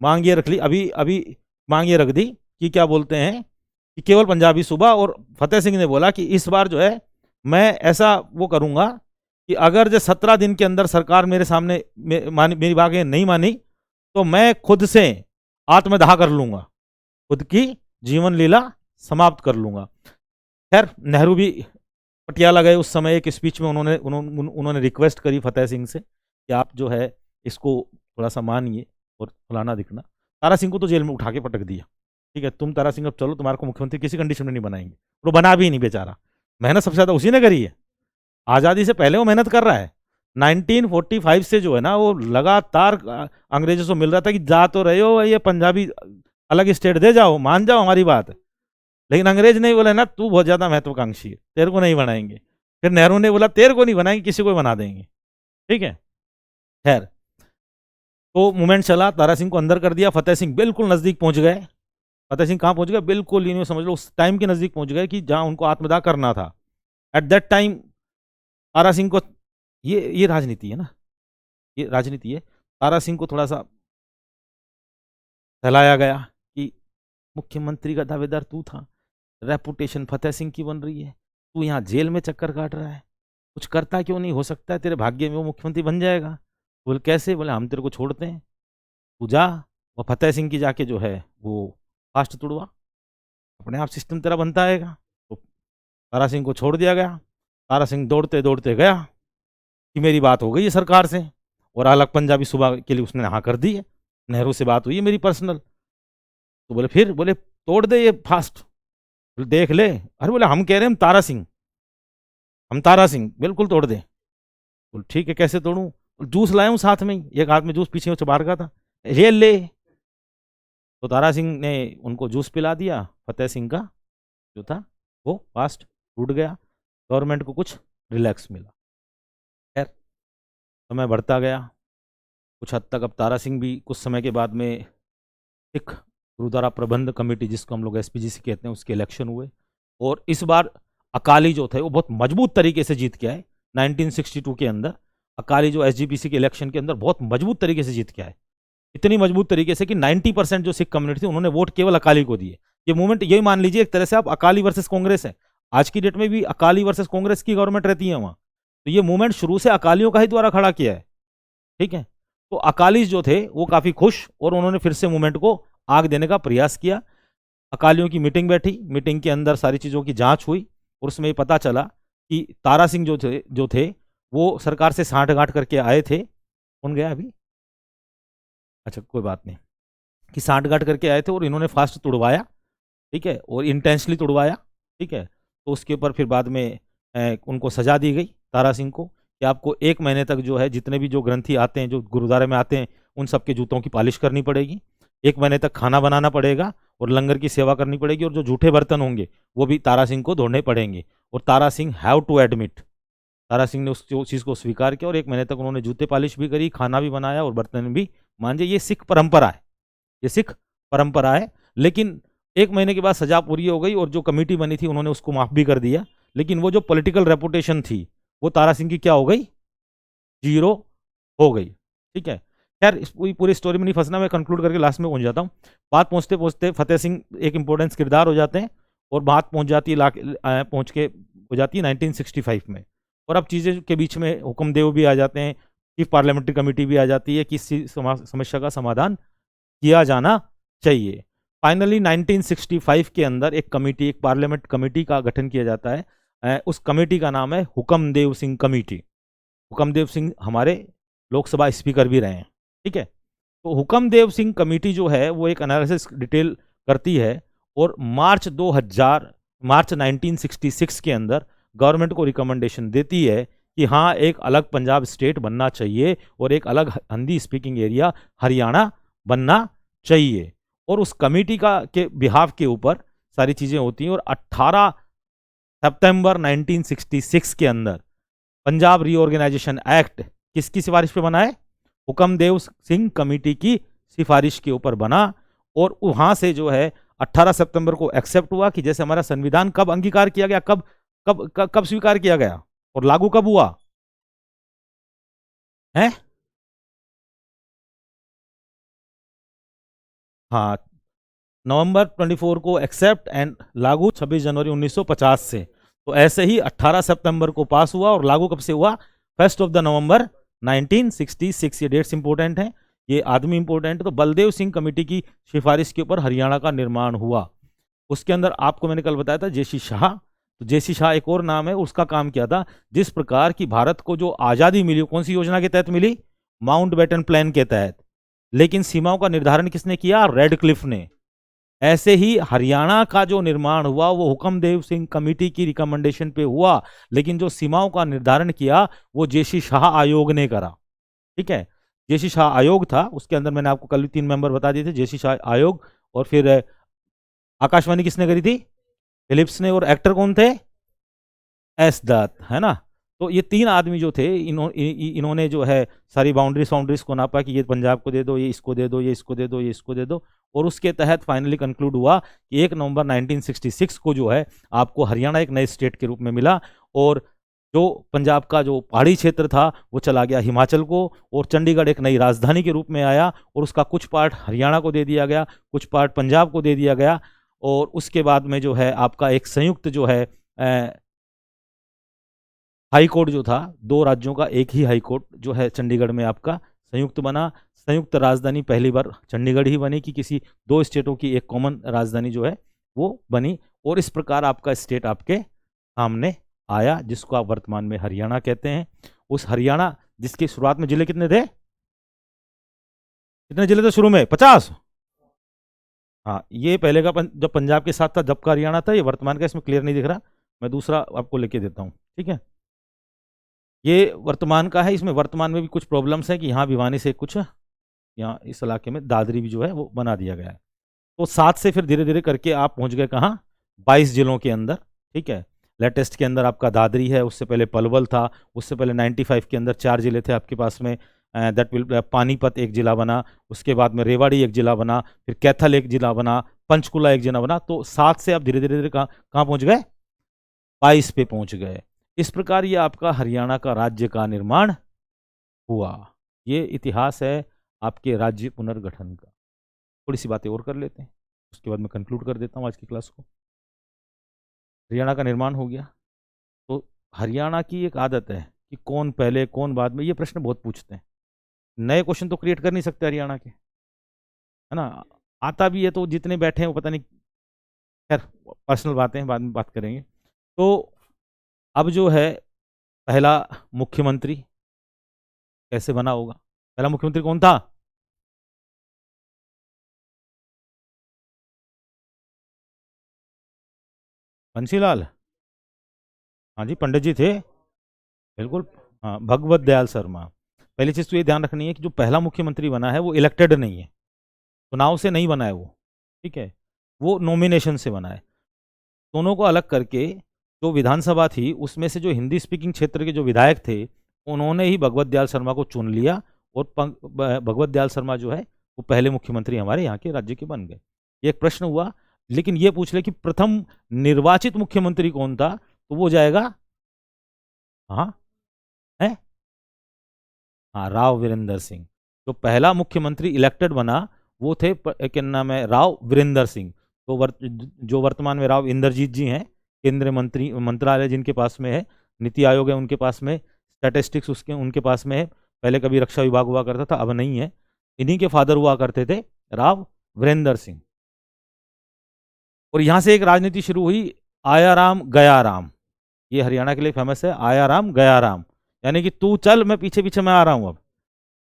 मांग ये रख ली, अभी अभी मांग ये रख दी कि क्या बोलते हैं कि केवल पंजाबी सूबा। और फतेह सिंह ने बोला कि इस बार जो है मैं ऐसा वो करूंगा कि अगर जो 17 दिन के अंदर सरकार मेरे सामने मेरी बातें नहीं मानी तो मैं खुद से आत्मदाह कर लूंगा, खुद की जीवन लीला समाप्त कर लूंगा। खैर नेहरू भी पटियाला गए उस समय, एक स्पीच में उन्होंने रिक्वेस्ट करी फतेह सिंह से कि आप जो है इसको थोड़ा सा मानिए और फलाना दिखना। तारा सिंह को तो जेल में उठा के पटक दिया, ठीक है तुम तारा सिंह अब चलो, तुम्हारे को मुख्यमंत्री किसी कंडीशन में नहीं बनाएंगे। वो बना भी नहीं बेचारा, मेहनत सबसे ज्यादा उसी ने करी है, आज़ादी से पहले वो मेहनत कर रहा है। 1945 से जो है ना वो लगातार अंग्रेजों से मिल रहा था कि जा तो रहे हो, ये पंजाबी अलग स्टेट दे जाओ, मान जाओ हमारी बात। लेकिन अंग्रेज नहीं बोले ना तू बहुत ज्यादा महत्वाकांक्षी है, तेरे को नहीं बनाएंगे। फिर नेहरू ने बोला तेरे को नहीं बनाएंगे, किसी को बना देंगे, ठीक है। खैर तो मूवमेंट चला, तारा सिंह को अंदर कर दिया, फतेह सिंह बिल्कुल नजदीक पहुंच गए। फतेह सिंह कहाँ पहुंच गए, बिल्कुल यूं समझ लो उस टाइम के नजदीक पहुंच गए कि जहां उनको आत्मदाह करना था। At that time Tara Singh को, ये राजनीति है ना, ये राजनीति है। तारा सिंह को थोड़ा सा फैलाया गया कि मुख्यमंत्री का दावेदार तू था, रेपुटेशन फतेह सिंह की बन रही है, तू यहाँ जेल में चक्कर काट रहा है, कुछ करता क्यों नहीं, हो सकता है तेरे भाग्य में वो मुख्यमंत्री बन जाएगा। बोले कैसे, बोले हम तेरे को छोड़ते हैं, तू जा। वो फतेह सिंह की जाके जो है वो फास्ट तुड़वा, अपने आप सिस्टम तेरा बनता आएगा। तो तारा सिंह को छोड़ दिया गया। तारा सिंह दौड़ते दौड़ते गया कि मेरी बात हो गई है सरकार से, और अलग पंजाबी सूबा के लिए उसने हाँ कर दी है, नेहरू से बात हुई है मेरी पर्सनल। तो बोले फिर, बोले तोड़ दे ये फास्ट, बोले देख ले। अरे बोले हम कह रहे हैं हम तारा सिंह, हम तारा सिंह बिल्कुल तोड़ दे। बोले ठीक है कैसे तोड़ूं, जूस लाया हूँ साथ में ही, एक हाथ में जूस पीछे से बाहर का था, ये ले। तो तारा सिंह ने उनको जूस पिला दिया, फतेह सिंह का जो था वो फास्ट टूट गया, गवर्नमेंट को कुछ रिलैक्स मिला। खैर समय बढ़ता गया कुछ हद तक, अब तारा सिंह भी कुछ समय के बाद में सिख गुरुद्वारा प्रबंध कमेटी, जिसको हम लोग एसपीजीसी कहते हैं, उसके इलेक्शन हुए। और इस बार अकाली जो थे वो बहुत मजबूत तरीके से जीत के आए। 1962 के अंदर अकाली जो एसजीपीसी के इलेक्शन के अंदर बहुत मजबूत तरीके से जीत के आए, इतनी मजबूत तरीके से कि 90% जो सिख कम्युनिटी थी उन्होंने वोट केवल अकाली को दिए। ये मूवमेंट यही मान लीजिए एक तरह से आप अकाली वर्सेस कांग्रेस है, आज की डेट में भी अकाली वर्सेस कांग्रेस की गवर्नमेंट रहती है वहां। तो ये मूवमेंट शुरू से अकालियों का ही द्वारा खड़ा किया है, ठीक है। तो अकाली जो थे वो काफी खुश, और उन्होंने फिर से मूवमेंट को आग देने का प्रयास किया। अकालियों की मीटिंग बैठी, मीटिंग के अंदर सारी चीजों की जांच हुई, और उसमें ये पता चला कि तारा सिंह जो थे वो सरकार से सांठगांठ करके आए थे। कौन गया अभी, अच्छा कोई बात नहीं, कि सांठगांठ करके आए थे और इन्होंने फास्ट तुड़वाया, ठीक है, और इंटेंशनली तुड़वाया, ठीक है। तो उसके ऊपर फिर बाद में उनको सजा दी गई तारा सिंह को कि आपको 1 महीने तक जो है जितने भी जो ग्रंथी आते हैं जो गुरुद्वारे में आते हैं उन सबके जूतों की पॉलिश करनी पड़ेगी, 1 महीने तक खाना बनाना पड़ेगा और लंगर की सेवा करनी पड़ेगी, और जो जूठे बर्तन होंगे वो भी तारा सिंह को धोने पड़ेंगे। और Tara Singh have to admit, Tara Singh ने उस चीज़ को स्वीकार किया, और 1 महीने तक उन्होंने जूते पॉलिश भी करी, खाना भी बनाया और बर्तन भी मांजे। ये सिख परंपरा है, ये सिख परंपरा है। लेकिन 1 महीने के बाद सजा पूरी हो गई और जो कमेटी बनी थी उन्होंने उसको माफ भी कर दिया, लेकिन वो जो पॉलिटिकल रेपुटेशन थी वो तारा सिंह की क्या हो गई, जीरो हो गई, ठीक है। खैर इस पूरी स्टोरी में नहीं फंसना, मैं कंक्लूड करके लास्ट में पहुंच जाता हूँ। बात पहुंचते पहुंचते फतेह सिंह एक इंपॉर्टेंट किरदार हो जाते हैं, और बात पहुंच जाती है पहुंच के हो जाती है 1965 में। और अब चीज़ें के बीच में हुक्मदेव भी आ जाते हैं, चीफ पार्लियामेंट्री कमेटी भी आ जाती है कि इस समस्या का समाधान किया जाना चाहिए। फाइनली 1965 के अंदर एक कमेटी, एक पार्लियामेंट कमेटी का गठन किया जाता है। उस कमेटी का नाम है हुक्मदेव सिंह कमेटी। हुक्मदेव सिंह हमारे लोकसभा स्पीकर भी रहे हैं, ठीक है। तो हुक्मदेव सिंह कमेटी जो है वो एक एनालिसिस डिटेल करती है, और मार्च 1966 के अंदर गवर्नमेंट को रिकमेंडेशन देती है कि हाँ एक अलग पंजाब स्टेट बनना चाहिए और एक अलग हिंदी स्पीकिंग एरिया हरियाणा बनना चाहिए। और उस कमेटी का के बिहाफ के ऊपर सारी चीजें होती हैं, और 18 सितंबर 1966 के अंदर पंजाब रीऑर्गेनाइजेशन एक्ट किसकी सिफारिश पे बना है, हुक्मदेव सिंह कमेटी की सिफारिश के ऊपर बना। और वहां से जो है 18 सितंबर को एक्सेप्ट हुआ कि जैसे हमारा संविधान कब अंगीकार किया गया, कब कब कब, कब स्वीकार किया गया और लागू कब हुआ है, हाँ, नवंबर 24 को एक्सेप्ट एंड लागू 26 जनवरी 1950 से। तो ऐसे ही 18 सितंबर को पास हुआ और लागू कब से हुआ? 1 ऑफ द नवंबर 1966। ये डेट्स इंपॉर्टेंट हैं, ये आदमी इंपॉर्टेंट है। तो बलदेव सिंह कमेटी की सिफारिश के ऊपर हरियाणा का निर्माण हुआ। उसके अंदर आपको मैंने कल बताया था जेसी शाह, तो जेसी शाह एक और नाम है, उसका काम किया था। जिस प्रकार की भारत को जो आज़ादी मिली, कौन सी योजना के तहत मिली? माउंटबेटन प्लान के तहत। लेकिन सीमाओं का निर्धारण किसने किया? रेडक्लिफ ने। ऐसे ही हरियाणा का जो निर्माण हुआ वो हुक्मदेव सिंह कमेटी की रिकमेंडेशन पे हुआ, लेकिन जो सीमाओं का निर्धारण किया वो जेसी शाह आयोग ने करा। ठीक है, जेसी शाह आयोग था, उसके अंदर मैंने आपको कल 3 मेंबर बता दिए थे, जेसी शाह आयोग। और फिर आकाशवाणी किसने करी थी? फिलिप्स ने। और एक्टर कौन थे? एस दत्त, है ना। तो ये 3 आदमी जो थे, इन्होंने जो है सारी बाउंड्रीज को नापा कि ये पंजाब को दे दो, ये इसको दे दो, ये इसको दे दो, ये इसको दे दो। और उसके तहत फाइनली कंक्लूड हुआ कि 1 नवंबर 1966 को जो है आपको हरियाणा एक नए स्टेट के रूप में मिला। और जो पंजाब का जो पहाड़ी क्षेत्र था वो चला गया हिमाचल को, और चंडीगढ़ एक नई राजधानी के रूप में आया, और उसका कुछ पार्ट हरियाणा को दे दिया गया, कुछ पार्ट पंजाब को दे दिया गया। और उसके बाद में जो है आपका एक संयुक्त जो है हाई कोर्ट जो था, 2 राज्यों का एक ही हाई कोर्ट जो है चंडीगढ़ में आपका संयुक्त बना। संयुक्त राजधानी पहली बार चंडीगढ़ ही बनी कि किसी 2 स्टेटों की एक कॉमन राजधानी जो है वो बनी। और इस प्रकार आपका स्टेट आपके सामने आया, जिसको आप वर्तमान में हरियाणा कहते हैं। उस हरियाणा जिसकी शुरुआत में जिले कितने थे? कितने जिले थे शुरू में? 50। हाँ, ये पहले का जब पंजाब के साथ था जब का हरियाणा था। ये वर्तमान का इसमें क्लियर नहीं दिख रहा, मैं दूसरा आपको लेके देता हूँ। ठीक है, ये वर्तमान का है। इसमें वर्तमान में भी कुछ प्रॉब्लम्स हैं कि यहाँ भिवानी से कुछ, यहाँ इस इलाके में दादरी भी जो है वो बना दिया गया है। तो 7 से फिर धीरे धीरे करके आप पहुंच गए कहाँ? 22 जिलों के अंदर। ठीक है, लेटेस्ट के अंदर आपका दादरी है, उससे पहले पलवल था, उससे पहले 95 के अंदर 4 जिले थे आपके पास में। दैट विल पानीपत एक जिला बना, उसके बाद में रेवाड़ी एक जिला बना, फिर कैथल एक जिला बना, पंचकुला एक जिला बना। तो 7 से आप धीरे धीरे धीरे कहाँ पहुंच गए? 22 पे पहुंच गए। इस प्रकार ये आपका हरियाणा का राज्य का निर्माण हुआ। ये इतिहास है आपके राज्य पुनर्गठन का। थोड़ी सी बातें और कर लेते हैं, उसके बाद मैं कंक्लूड कर देता हूँ आज की क्लास को। हरियाणा का निर्माण हो गया। तो हरियाणा की एक आदत है कि कौन पहले कौन बाद में, ये प्रश्न बहुत पूछते हैं। नए क्वेश्चन तो क्रिएट कर नहीं सकते हरियाणा के, है ना। आता भी है तो जितने बैठे हैं वो पता नहीं, खैर पर्सनल बातें हैं, बाद में बात करेंगे। तो अब जो है पहला मुख्यमंत्री कैसे बना होगा? पहला मुख्यमंत्री कौन था? बंसीलाल। हाँ जी, पंडित जी थे, बिल्कुल। हाँ, भगवत दयाल शर्मा। पहली चीज तो ये ध्यान रखनी है कि जो पहला मुख्यमंत्री बना है वो इलेक्टेड नहीं है, चुनाव से नहीं बना है वो। ठीक है, वो नॉमिनेशन से बना है। दोनों को अलग करके जो विधानसभा थी उसमें से जो हिंदी स्पीकिंग क्षेत्र के जो विधायक थे उन्होंने ही भगवत दयाल शर्मा को चुन लिया, और भगवत दयाल शर्मा जो है वो पहले मुख्यमंत्री हमारे यहाँ के राज्य के बन गए। ये एक प्रश्न हुआ। लेकिन ये पूछ ले कि प्रथम निर्वाचित मुख्यमंत्री कौन था, तो वो जाएगा, हाँ है, हाँ, राव वीरेंद्र सिंह। जो पहला मुख्यमंत्री इलेक्टेड बना वो थे क्या नाम है, राव वीरेंद्र सिंह। तो जो वर्तमान में राव इंद्रजीत जी हैं, केंद्रीय मंत्रालय जिनके पास में है, नीति आयोग है उनके पास में, स्टैटिस्टिक्स उसके उनके पास में है। पहले कभी रक्षा विभाग हुआ करता था, अब नहीं है। इन्हीं के फादर हुआ करते थे राव वीरेंद्र सिंह। और यहाँ से एक राजनीति शुरू हुई, आया राम गया राम। ये हरियाणा के लिए फेमस है, आया राम गया राम, यानी कि तू चल मैं पीछे पीछे मैं आ रहा हूँ अब।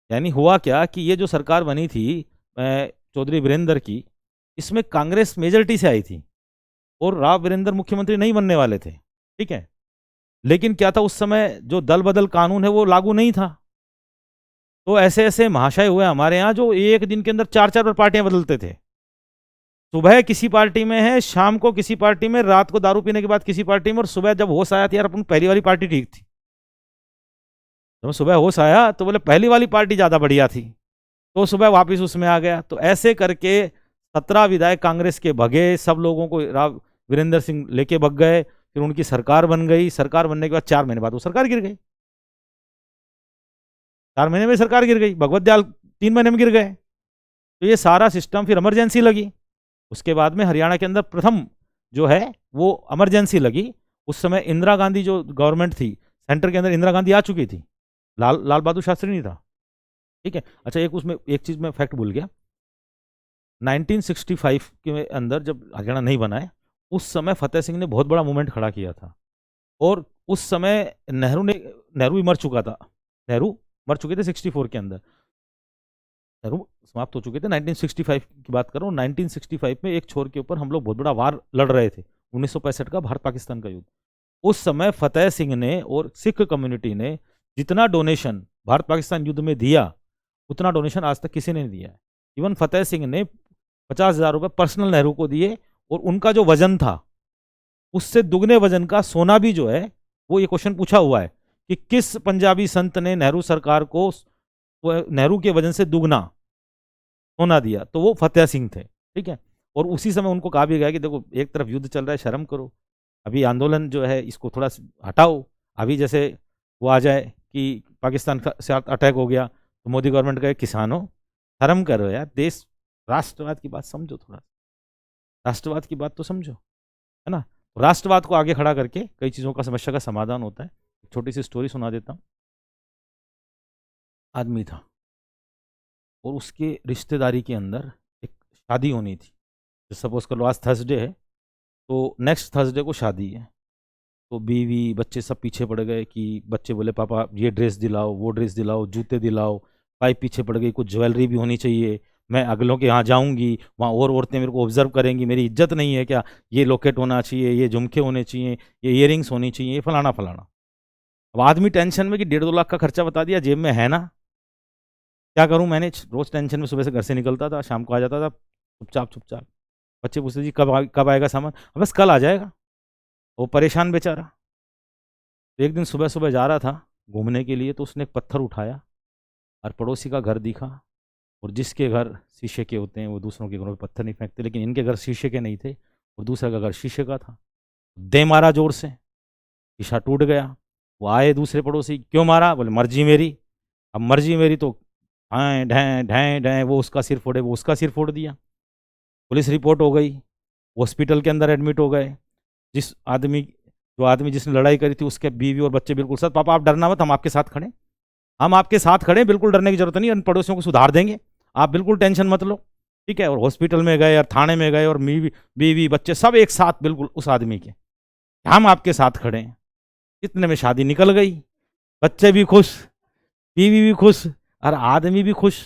यानी हुआ क्या कि ये जो सरकार बनी थी चौधरी वीरेंद्र की, इसमें कांग्रेस मेजोरिटी से आई थी और राव वीरेंद्र मुख्यमंत्री नहीं बनने वाले थे। ठीक है, लेकिन क्या था उस समय जो दल बदल कानून है वो लागू नहीं था। तो ऐसे ऐसे महाशय हुए हमारे यहाँ जो एक दिन के अंदर 4-4 बार पार्टियां बदलते थे। सुबह किसी पार्टी में है, शाम को किसी पार्टी में, रात को दारू पीने के बाद किसी पार्टी में, और सुबह जब होश आया था यार अपन पहली वाली पार्टी ठीक थी। जब सुबह होश आया तो बोले पहली वाली पार्टी ज्यादा बढ़िया थी, तो सुबह वापिस उसमें आ गया। तो ऐसे करके 17 विधायक कांग्रेस के भगे, सब लोगों को राव वीरेंद्र सिंह लेके भग गए। फिर उनकी सरकार बन गई। सरकार बनने के बाद 4 महीने बाद वो सरकार गिर गई। 4 महीने में सरकार गिर गई, भगवत दयाल 3 महीने में गिर गए। तो ये सारा सिस्टम, फिर इमरजेंसी लगी। उसके बाद में हरियाणा के अंदर प्रथम जो है वो इमरजेंसी लगी। उस समय इंदिरा गांधी जो गवर्नमेंट थी सेंटर के अंदर, इंदिरा गांधी आ चुकी थी, लाल बहादुर शास्त्री नहीं था। ठीक है, अच्छा एक उसमें एक चीज मैं फैक्ट भूल गया, 1965 के अंदर जब हरियाणा नहीं बना है, उस समय फतेह सिंह ने बहुत बड़ा मूवमेंट खड़ा किया था। और उस समय नेहरू भी मर चुका था, नेहरू मर चुके थे 64 के अंदर, नेहरू समाप्त हो चुके थे। 1965 की बात कर रहा हूँ। 1965 में एक छोर के ऊपर हम लोग बहुत बड़ा वार लड़ रहे थे, 1965 का भारत पाकिस्तान का युद्ध। उस समय फतेह सिंह ने और सिख कम्युनिटी ने जितना डोनेशन भारत पाकिस्तान युद्ध में दिया, उतना डोनेशन आज तक किसी ने नहीं दिया है। इवन फतेह सिंह ने 50,000 रुपए पर्सनल नेहरू को दिए, और उनका जो वजन था उससे दुगने वजन का सोना भी जो है, वो ये क्वेश्चन पूछा हुआ है कि किस पंजाबी संत ने नेहरू सरकार को नेहरू के वजन से दुगना सोना दिया, तो वो फतेह सिंह थे। ठीक है, और उसी समय उनको कहा भी गया कि देखो एक तरफ युद्ध चल रहा है, शर्म करो, अभी आंदोलन जो है इसको थोड़ा हटाओ। अभी जैसे वो आ जाए कि पाकिस्तान से अटैक हो गया तो मोदी गवर्नमेंट कहे किसानों शर्म करो यार, देश राष्ट्रवाद की बात समझो, थोड़ा राष्ट्रवाद की बात तो समझो, है ना। राष्ट्रवाद को आगे खड़ा करके कई चीज़ों का समस्या का समाधान होता है। छोटी सी स्टोरी सुना देता हूँ। आदमी था और उसके रिश्तेदारी के अंदर एक शादी होनी थी। तो सपोज कर लो आज थर्सडे है, तो नेक्स्ट थर्सडे को शादी है। तो बीवी बच्चे सब पीछे पड़ गए कि बच्चे बोले पापा ये ड्रेस दिलाओ, वो ड्रेस दिलाओ, जूते दिलाओ। वाइफ पीछे पड़ गई, कुछ ज्वेलरी भी होनी चाहिए, मैं अगलों के यहाँ जाऊंगी, वहाँ और औरतें मेरे को ऑब्जर्व करेंगी, मेरी इज्जत नहीं है क्या, ये लॉकेट होना चाहिए, ये झुमके होने चाहिए, ये इयरिंग्स होनी चाहिए, ये फलाना फलाना। अब आदमी टेंशन में कि 1.5-2 लाख का खर्चा बता दिया, जेब में है ना, क्या करूं मैनेज। रोज टेंशन में सुबह से घर से निकलता था, शाम को आ जाता था चुपचाप चुपचाप। बच्चे पूछते जी कब आएगा सामान, बस कल आ जाएगा। वो परेशान बेचारा। तो एक दिन सुबह सुबह जा रहा था घूमने के लिए, तो उसने एक पत्थर उठाया और पड़ोसी का घर दिखा, और जिसके घर शीशे के होते हैं वो दूसरों के घरों में पत्थर नहीं फेंकते, लेकिन इनके घर शीशे के नहीं थे और दूसरे का घर शीशे का था। दे मारा जोर से, शीशा टूट गया। वो आए दूसरे पड़ोसी, क्यों मारा, बोले मर्जी मेरी। अब मर्जी मेरी तो ढाएँ ढाएँ ढाएँ ढाएँ, वो उसका सिर फोड़े, वो उसका सिर फोड़ दिया। पुलिस रिपोर्ट हो गई, हॉस्पिटल के अंदर एडमिट हो गए। जो आदमी जिसने लड़ाई करी थी उसके बीवी और बच्चे बिल्कुल साथ, पापा आप डरना मत, हम आपके साथ खड़े, हम आपके साथ खड़े, बिल्कुल डरने की जरूरत नहीं, इन पड़ोसियों को सुधार देंगे, आप बिल्कुल टेंशन मत लो। ठीक है, और हॉस्पिटल में गए और थाने में गए, और बीवी बच्चे सब एक साथ बिल्कुल उस आदमी के, हम आपके साथ खड़े हैं। इतने में शादी निकल गई, बच्चे भी खुश, बीवी भी खुश, और आदमी भी खुश।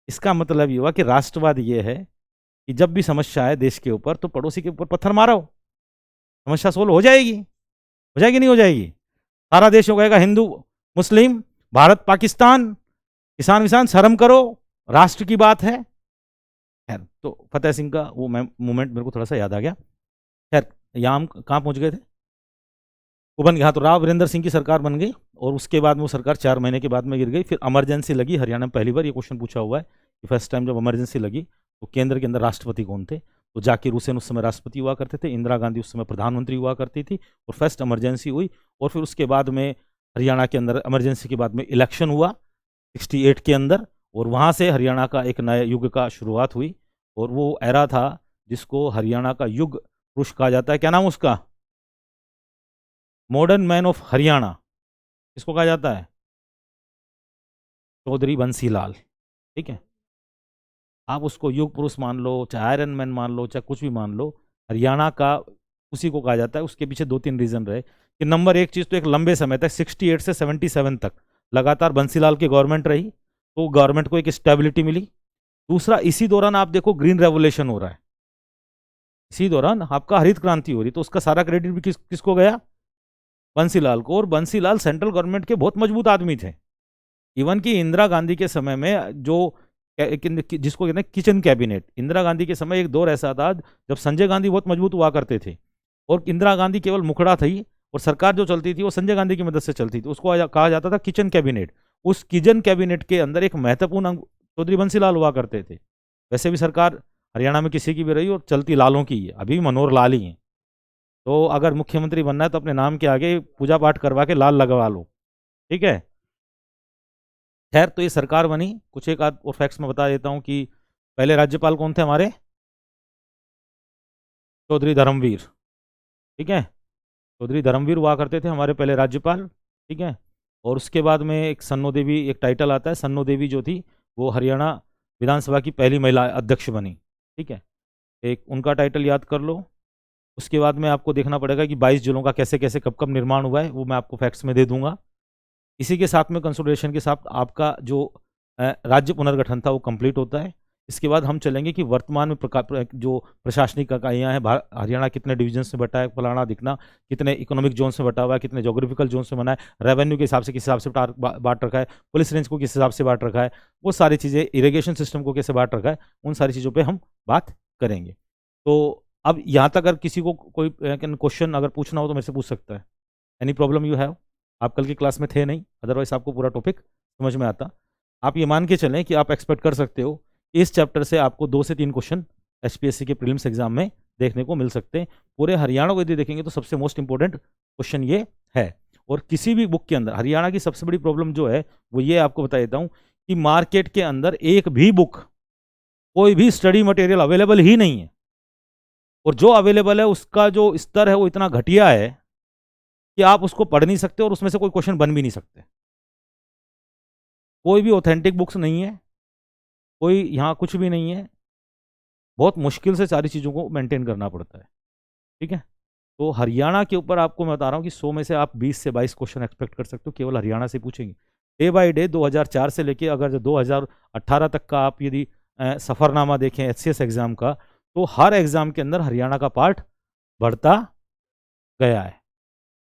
इसका मतलब ये हुआ कि राष्ट्रवाद ये है कि जब भी समस्या है देश के ऊपर, तो पड़ोसी के ऊपर पत्थर मारो, समस्या सोल्व हो जाएगी। हो जाएगी नहीं हो जाएगी, सारा देश हो गएगा हिंदू मुस्लिम, भारत पाकिस्तान, किसान विसान, शर्म करो, राष्ट्र की बात है। खैर, तो फतेह सिंह का वो मूवमेंट मेरे को थोड़ा सा याद आ गया। खैर, यहाँ हम कहाँ पहुँच गए थे, वो बन गया। तो राव वीरेंद्र सिंह की सरकार बन गई, और उसके बाद वो सरकार 4 महीने के बाद में गिर गई। फिर इमरजेंसी लगी हरियाणा में, पहली बार ये क्वेश्चन पूछा हुआ है कि फर्स्ट टाइम जब इमरजेंसी लगी तो केंद्र के अंदर राष्ट्रपति कौन थे, तो जाकिर हुसैन उस समय राष्ट्रपति हुआ करते थे, इंदिरा गांधी उस समय प्रधानमंत्री हुआ करती थी, और फर्स्ट इमरजेंसी हुई। और फिर उसके बाद में हरियाणा के अंदर इमरजेंसी के बाद में इलेक्शन हुआ 68 के अंदर, और वहाँ से हरियाणा का एक नए युग का शुरुआत हुई। और वो एरा था जिसको हरियाणा का युग पुरुष कहा जाता है। क्या नाम उसका, मॉडर्न मैन ऑफ हरियाणा किसको कहा जाता है, चौधरी बंसीलाल। ठीक है, आप उसको युग पुरुष मान लो, चाहे आयरन मैन मान लो, चाहे कुछ भी मान लो, हरियाणा का उसी को कहा जाता है। उसके पीछे 2-3 रीजन रहे कि नंबर एक चीज़ तो एक लंबे समय तक 68 से 77 तक लगातार बंसीलाल की गवर्नमेंट रही, तो गवर्नमेंट को एक स्टेबिलिटी मिली। दूसरा, इसी दौरान आप देखो ग्रीन रेवोल्यूशन हो रहा है, इसी दौरान आपका हरित क्रांति हो रही, तो उसका सारा क्रेडिट भी किसको गया, बंसीलाल को। और बंसीलाल सेंट्रल गवर्नमेंट के बहुत मजबूत आदमी थे। इवन कि इंदिरा गांधी के समय में जो जिसको कहते हैं किचन कैबिनेट, इंदिरा गांधी के समय एक दौर ऐसा था जब संजय गांधी बहुत मजबूत हुआ करते थे, और इंदिरा गांधी केवल मुखड़ा थी, और सरकार जो चलती थी वो संजय गांधी की मदद से चलती थी, उसको कहा जाता था किचन कैबिनेट। उस किचन कैबिनेट के अंदर एक महत्वपूर्ण अंग चौधरी बंसीलाल हुआ करते थे। वैसे भी सरकार हरियाणा में किसी की भी रही और चलती लालों की है, अभी मनोहर लाल ही हैं। तो अगर मुख्यमंत्री बनना है तो अपने नाम के आगे पूजा पाठ करवा के लाल लगवा लो। ठीक है, खैर, तो ये सरकार बनी। कुछ एक आध और फैक्ट्स मैं बता देता हूँ कि पहले राज्यपाल कौन थे हमारे? चौधरी धर्मवीर। ठीक है, चौधरी धर्मवीर हुआ करते थे हमारे पहले राज्यपाल। ठीक है, और उसके बाद में एक सन्नो देवी, एक टाइटल आता है, सन्नो देवी जो थी वो हरियाणा विधानसभा की पहली महिला अध्यक्ष बनी। ठीक है, एक उनका टाइटल याद कर लो। उसके बाद में आपको देखना पड़ेगा कि 22 जिलों का कैसे कैसे कब कब निर्माण हुआ है, वो मैं आपको फैक्ट्स में दे दूंगा। इसी के साथ में कंसोलिडेशन के साथ आपका जो राज्य पुनर्गठन था वो कंप्लीट होता है। इसके बाद हम चलेंगे कि वर्तमान में जो प्रशासनिक इकाइयाँ हैं, हरियाणा कितने डिवीजन से बटा है, फलाना दिखना, कितने इकोनॉमिक जोन से बटा हुआ है, कितने जोग्राफिकल जोन से बना है, रेवेन्यू के हिसाब से किस हिसाब से बांट रखा है, पुलिस रेंज को किस हिसाब से बांट रखा है, वो सारी चीज़ें, इरिगेशन सिस्टम को कैसे बांट रखा है, उन सारी चीज़ों पर हम बात करेंगे। तो अब यहाँ तक अगर किसी को कोई क्वेश्चन अगर पूछना हो तो मेरे से पूछ सकता है। Any problem you have? आप कल की क्लास में थे नहीं, अदरवाइज आपको पूरा टॉपिक समझ में आता। आप ये मान के चलें कि आप एक्सपेक्ट कर सकते हो इस चैप्टर से आपको 2 से 3 क्वेश्चन एचपीएससी के प्रीलिम्स एग्जाम में देखने को मिल सकते हैं। पूरे हरियाणा को यदि देखेंगे तो सबसे मोस्ट इंपॉर्टेंट क्वेश्चन ये है। और किसी भी बुक के अंदर हरियाणा की सबसे बड़ी प्रॉब्लम जो है वो ये आपको बता देता हूँ कि मार्केट के अंदर एक भी बुक, कोई भी स्टडी मटेरियल अवेलेबल ही नहीं है, और जो अवेलेबल है उसका जो स्तर है वो इतना घटिया है कि आप उसको पढ़ नहीं सकते और उसमें से कोई क्वेश्चन बन भी नहीं सकते। कोई भी ऑथेंटिक बुक्स नहीं है, कोई यहाँ कुछ भी नहीं है, बहुत मुश्किल से सारी चीज़ों को मेंटेन करना पड़ता है। ठीक है, तो हरियाणा के ऊपर आपको मैं बता रहा हूँ कि 100 में से आप 20 से 22 क्वेश्चन एक्सपेक्ट कर सकते हो, केवल हरियाणा से पूछेंगे डे बाय डे। 2004 से लेके अगर 2018 तक का आप यदि सफ़रनामा देखें एचसीएस एग्ज़ाम का, तो हर एग्ज़ाम के अंदर हरियाणा का पार्ट बढ़ता गया है।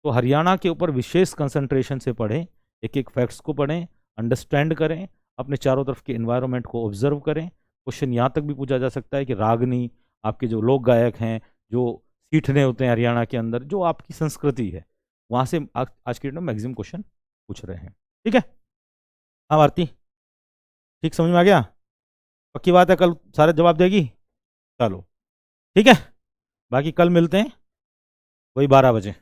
तो हरियाणा के ऊपर विशेष कंसंट्रेशन से पढ़ें, एक एक फैक्ट्स को पढ़ें, अंडरस्टैंड करें, अपने चारों तरफ के एनवायरनमेंट को ऑब्जर्व करें। क्वेश्चन यहाँ तक भी पूछा जा सकता है कि रागनी, आपके जो लोक गायक हैं, जो सीठने होते हैं हरियाणा के अंदर, जो आपकी संस्कृति है, वहाँ से आज के डेट में मैक्सिमम क्वेश्चन पूछ रहे हैं। ठीक है, हाँ भारती, ठीक समझ में आ गया? पक्की बात है, कल सारे जवाब देगी? चलो ठीक है, बाकी कल मिलते हैं वही 12 बजे।